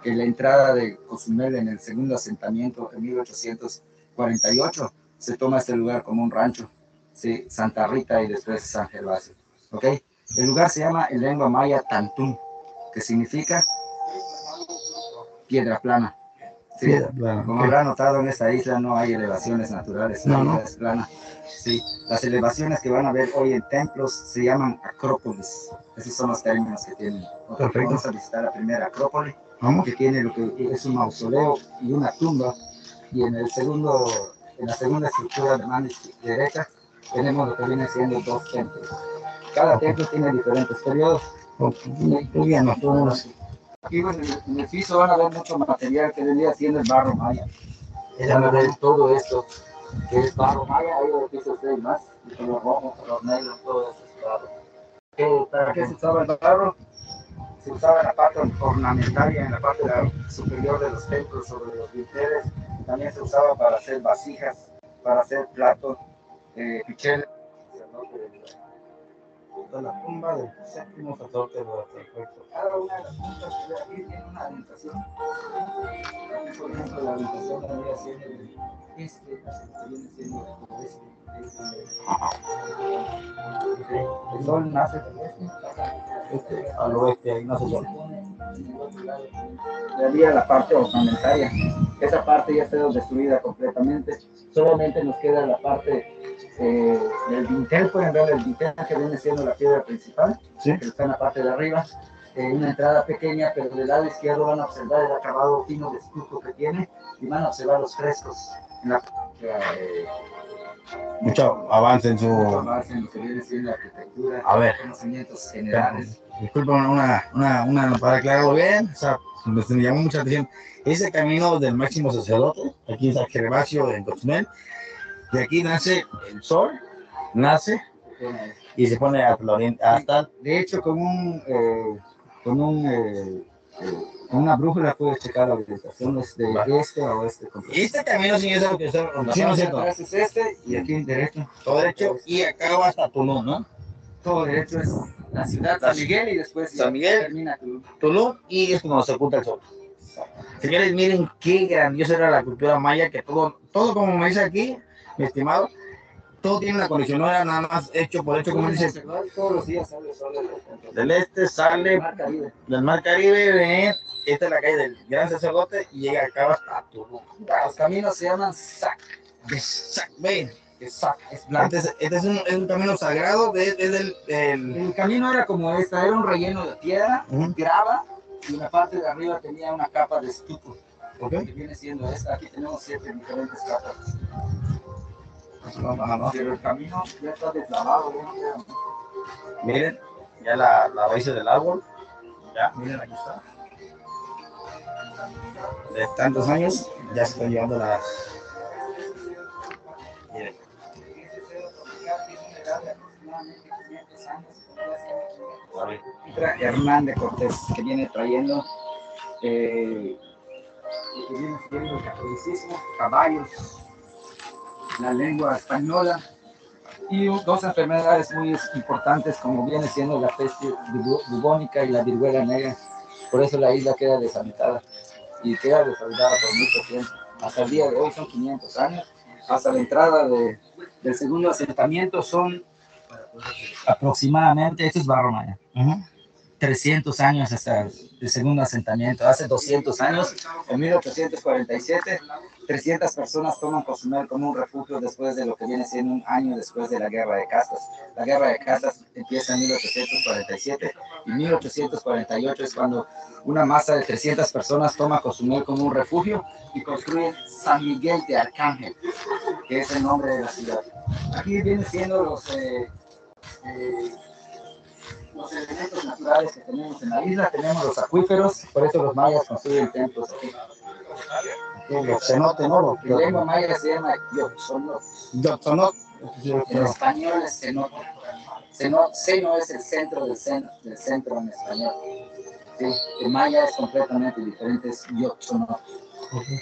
En la entrada de Cozumel en el segundo asentamiento en 1848 se toma este lugar como un rancho, ¿sí? Santa Rita y después San Gervasio, ¿ok? El lugar se llama en lengua maya Tantún, que significa piedra plana. ¿Sí? Piedra plana. Como habrán notado, en esta isla no hay elevaciones naturales, la isla es plana. Sí. Las elevaciones que van a ver hoy en templos se llaman acrópolis. Esos son los términos que tienen. Perfecto. Vamos a visitar la primera acrópolis, que tiene lo que es un mausoleo y una tumba. Y en la segunda estructura de mano derecha tenemos lo que viene siendo 2 templos. Cada templo tiene diferentes periodos. Muy bien, aquí en el piso van a ver mucho material que vendría siendo el barro maya. Van a ver todo esto que es barro maya, ahí lo que se más, y con los rojos, los negros, todo eso es barro. ¿Para qué se usaba el barro? Se usaba en la parte ornamentaria, en la parte superior de los templos, sobre los dinteles. También se usaba para hacer vasijas, para hacer platos, picheles. La tumba del séptimo sacerdote de los perfectos. Cada una de las tumbas que aquí tiene una habitación. Aquí, por ejemplo, la habitación vendría siendo viene siendo el sol nace del este al oeste, ahí nace el sol. De ahí a la parte ornamentaria. Esa parte ya ha sido destruida completamente. Solamente nos queda la parte del dintel. Pueden ver el dintel que viene siendo la piedra principal, ¿sí? Que está en la parte de arriba. Una entrada pequeña, pero del lado izquierdo van a observar el acabado fino de estuco que tiene y van a observar los frescos. Mucho avance en su... Mucho avance en lo que viene siendo la arquitectura, a ver, conocimientos generales. Disculpa, para aclararlo bien, o sea, me llamó mucha atención. Ese camino del máximo sacerdote, aquí en San Gervasio, en Cozumel, de aquí nace el sol, nace y se pone hasta... De hecho, con una brújula puedes checar la orientación de este a oeste. Este camino, señor, es lo que está... Sí, no es cierto. Es este y aquí derecho. Todo derecho y acá va hasta Tulum, ¿no? Todo derecho es la ciudad San Miguel y después San Miguel, termina Tulum y es cuando se oculta el sol. Señores, miren qué grandiosa era la cultura maya, que todo como me dice aquí, mi estimado, todo tiene una conexión, no era nada más hecho por hecho, como dice. Todos los días sale el sol del este, sale del Mar Caribe, esta es la calle del Gran Sacerdote y llega acá hasta Tulum. Los caminos se llaman Sac. Ven. Es blanco. Este es un camino sagrado. El camino era como esta, era un relleno de piedra, grava, y la parte de arriba tenía una capa de estuco. Que viene siendo esta. Aquí tenemos 7 diferentes capas. Pero el camino ya está deslavado. Miren, ya la raíz del árbol. Ya, miren, aquí está. De tantos años, ya se están llevando las... Miren. Hernán de Cortés, que viene trayendo el catolicismo, caballos, la lengua española y 2 enfermedades muy importantes como viene siendo la peste bubónica y la viruela negra. Por eso la isla queda deshabitada y queda deshabitada por mucho tiempo. Hasta el día de hoy son 500 años. Hasta la entrada del segundo asentamiento son aproximadamente, esto es barro maya, 300 años hasta el segundo asentamiento. Hace 200 años, en 1847, 300 personas toman Cozumel como un refugio después de lo que viene siendo un año después de la Guerra de Castas. La Guerra de Castas empieza en 1847 y 1848 es cuando una masa de 300 personas toma Cozumel como un refugio y construyen San Miguel de Arcángel, que es el nombre de la ciudad. Aquí vienen siendo los elementos naturales que tenemos en la isla. Tenemos los acuíferos, por eso los mayas construyen templos aquí. Los cenotes, ¿no? En lengua maya se llama Yotzonot. Yotzonot. En español es cenote. Seno es el centro del centro en español. Sí, el maya es completamente diferente, es Yoxono,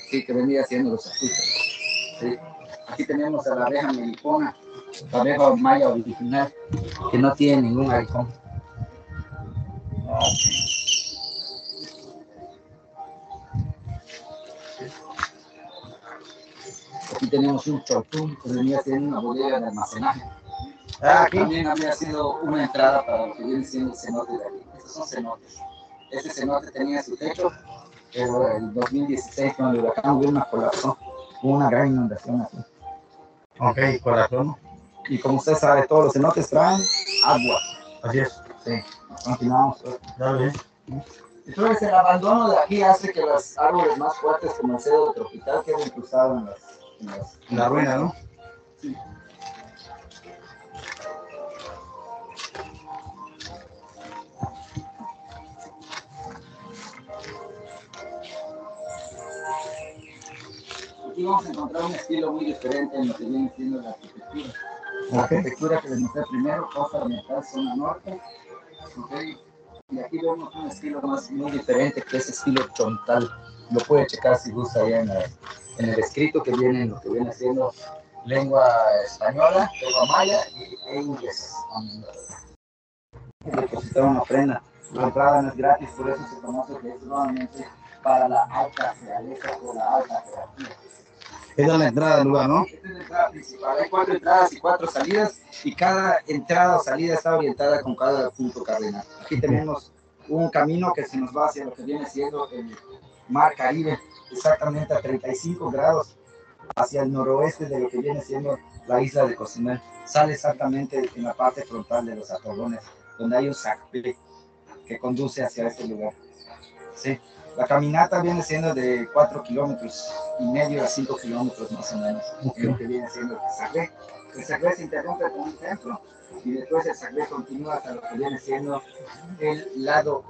sí, que vendría siendo los azúcares. Sí. Aquí tenemos a la abeja melipona, la abeja maya original, que no tiene ningún aguijón. Aquí tenemos un chortún, que venía siendo una bodega de almacenaje. Aquí también había sido una entrada para lo que viene siendo el cenote de aquí. Estos son cenotes. Este cenote tenía su techo, pero en 2016, cuando el huracán Wilma colapsó, hubo una gran inundación aquí. Ok, corazón. Y como usted sabe, todos los cenotes traen agua. Así es. Sí, continuamos. Ya ves. Entonces, el abandono de aquí hace que los árboles más fuertes, como el cedro tropical, queden incrustados En la ruina, ¿no? Sí. Aquí vamos a encontrar un estilo muy diferente en lo que viene siendo la arquitectura. La arquitectura que les mostré primero, costa oriental, zona norte. Okay. Y aquí vemos un estilo muy diferente, que es estilo chontal. Lo puede checar si gusta allá en el escrito que viene, en lo que viene siendo lengua española, lengua maya y inglés. Depositar una ofrenda. La entrada no es gratis, por eso se conoce que es nuevamente para la alta realeza o la alta jerarquía. Esa es la entrada del lugar, ¿no? Esta es la entrada principal. Hay 4 entradas y 4 salidas, y cada entrada o salida está orientada con cada punto cardinal. Aquí tenemos un camino que se nos va hacia lo que viene siendo el Mar Caribe, exactamente a 35 grados hacia el noroeste de lo que viene siendo la isla de Cozumel. Sale exactamente en la parte frontal de los atolones, donde hay un sacpé que conduce hacia este lugar. Sí. La caminata viene siendo de 4,5 kilómetros a 5 kilómetros más o menos, en lo que viene siendo el Sagré. El Sagré se interrumpe con un templo y después el Sagré continúa hasta lo que viene siendo el lado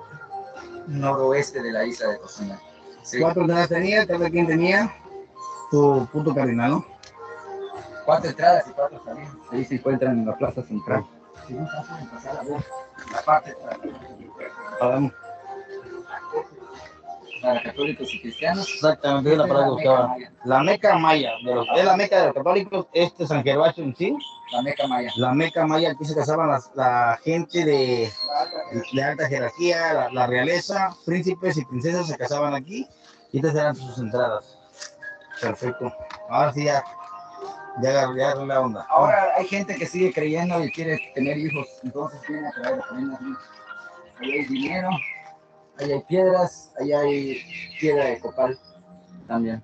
noroeste de la isla de Cozumel. Sí. 4 entradas tenía, cada quien tenía tu punto cardinal, ¿no? 4 entradas y 4 salidas. Ahí se encuentran en la plaza central. Si no pueden pasar a ver la parte Vamos. para católicos y cristianos. Exactamente, es la palabra que buscaba. La Meca Maya. Es la Meca de los católicos, San Gervasio en sí. La Meca Maya. La Meca Maya, aquí se casaban la gente de alta jerarquía, la realeza, príncipes y princesas se casaban aquí, y estas eran sus entradas. Perfecto. Ahora sí ya agarré la onda. Ahora hay gente que sigue creyendo y quiere tener hijos, entonces viene a traer ofrendas. Ahí hay dinero, ahí hay piedras, ahí hay piedra de copal también.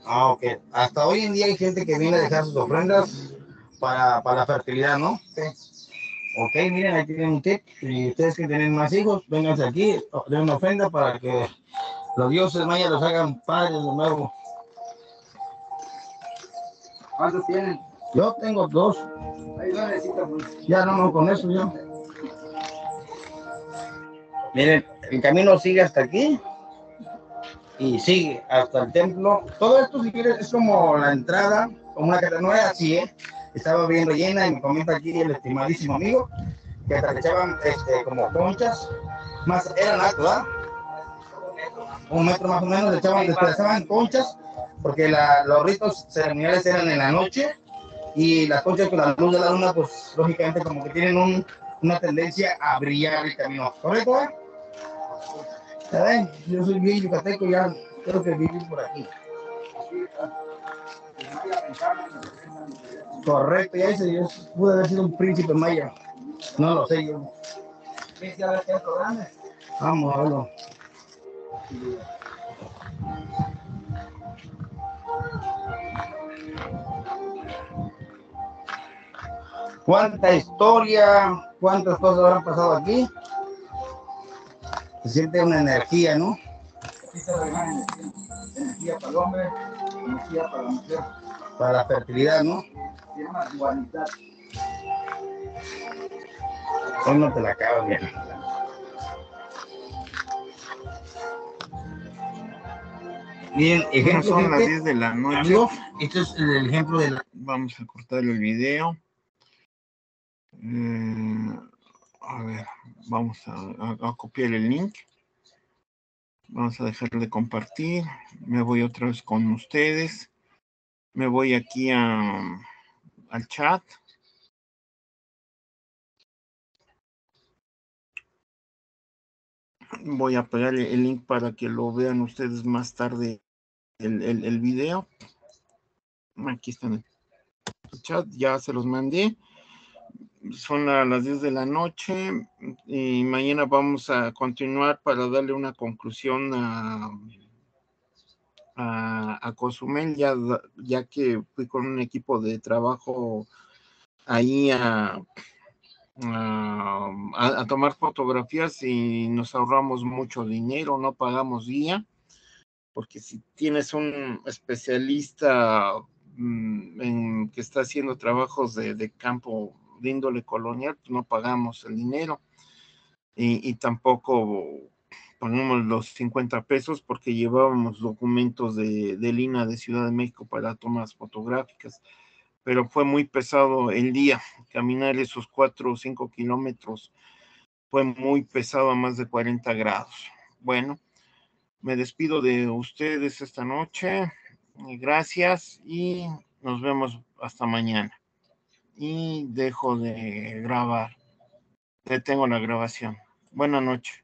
Ok. Hasta hoy en día hay gente que viene a dejar sus ofrendas para la fertilidad, ¿no? Sí. Ok, miren, aquí tienen un tip. Si ustedes quieren tener más hijos, vénganse aquí, den una ofrenda para que los dioses mayas los hagan padres de nuevo. ¿Cuántos tienen? Yo tengo 2. Ahí no necesitan. Ya no, con eso ya. Miren, el camino sigue hasta aquí y sigue hasta el templo. Todo esto, si quieres, es como la entrada, como una catedral. No era así, ¿eh? Estaba bien rellena, y me comenta aquí el estimadísimo amigo que hasta le echaban como conchas, más eran altos, ¿verdad? 1 metro más o menos, le echaban conchas, porque los ritos ceremoniales eran en la noche, y las conchas con la luz de la luna, pues lógicamente como que tienen una tendencia a brillar el camino, ¿correcto? ¿Ya ven? Yo soy bien yucateco, ya creo que viví por aquí. Correcto, ya dice, yo pude haber sido un príncipe maya. No lo sé yo. Vamos a verlo. ¿Cuánta historia, cuántas cosas habrán pasado aquí? Se siente una energía, ¿no? Aquí se la gran energía para el hombre, energía para la mujer. Para la fertilidad, ¿no? Se llama dualidad. Hoy no te la acabas bien. Bien, ejemplo, Son las gente, 10 de la noche. amigos, este es el ejemplo de la... Vamos a cortar el video. A ver, vamos a copiar el link. Vamos a dejar de compartir. Me voy otra vez con ustedes. Me voy aquí al chat. Voy a pegar el link para que lo vean ustedes más tarde el video. Aquí está en el chat. Ya se los mandé. Son las 10 de la noche y mañana vamos a continuar para darle una conclusión a Cozumel, ya que fui con un equipo de trabajo ahí a tomar fotografías y nos ahorramos mucho dinero, no pagamos guía, porque si tienes un especialista que está haciendo trabajos de campo de índole colonial, pues no pagamos el dinero y tampoco ponemos los 50 pesos porque llevábamos documentos del INAH de Ciudad de México para tomas fotográficas, pero fue muy pesado el día, caminar esos 4 o 5 kilómetros fue muy pesado a más de 40 grados. Bueno, me despido de ustedes esta noche, gracias y nos vemos hasta mañana. Y dejo de grabar, detengo la grabación. Buenas noches.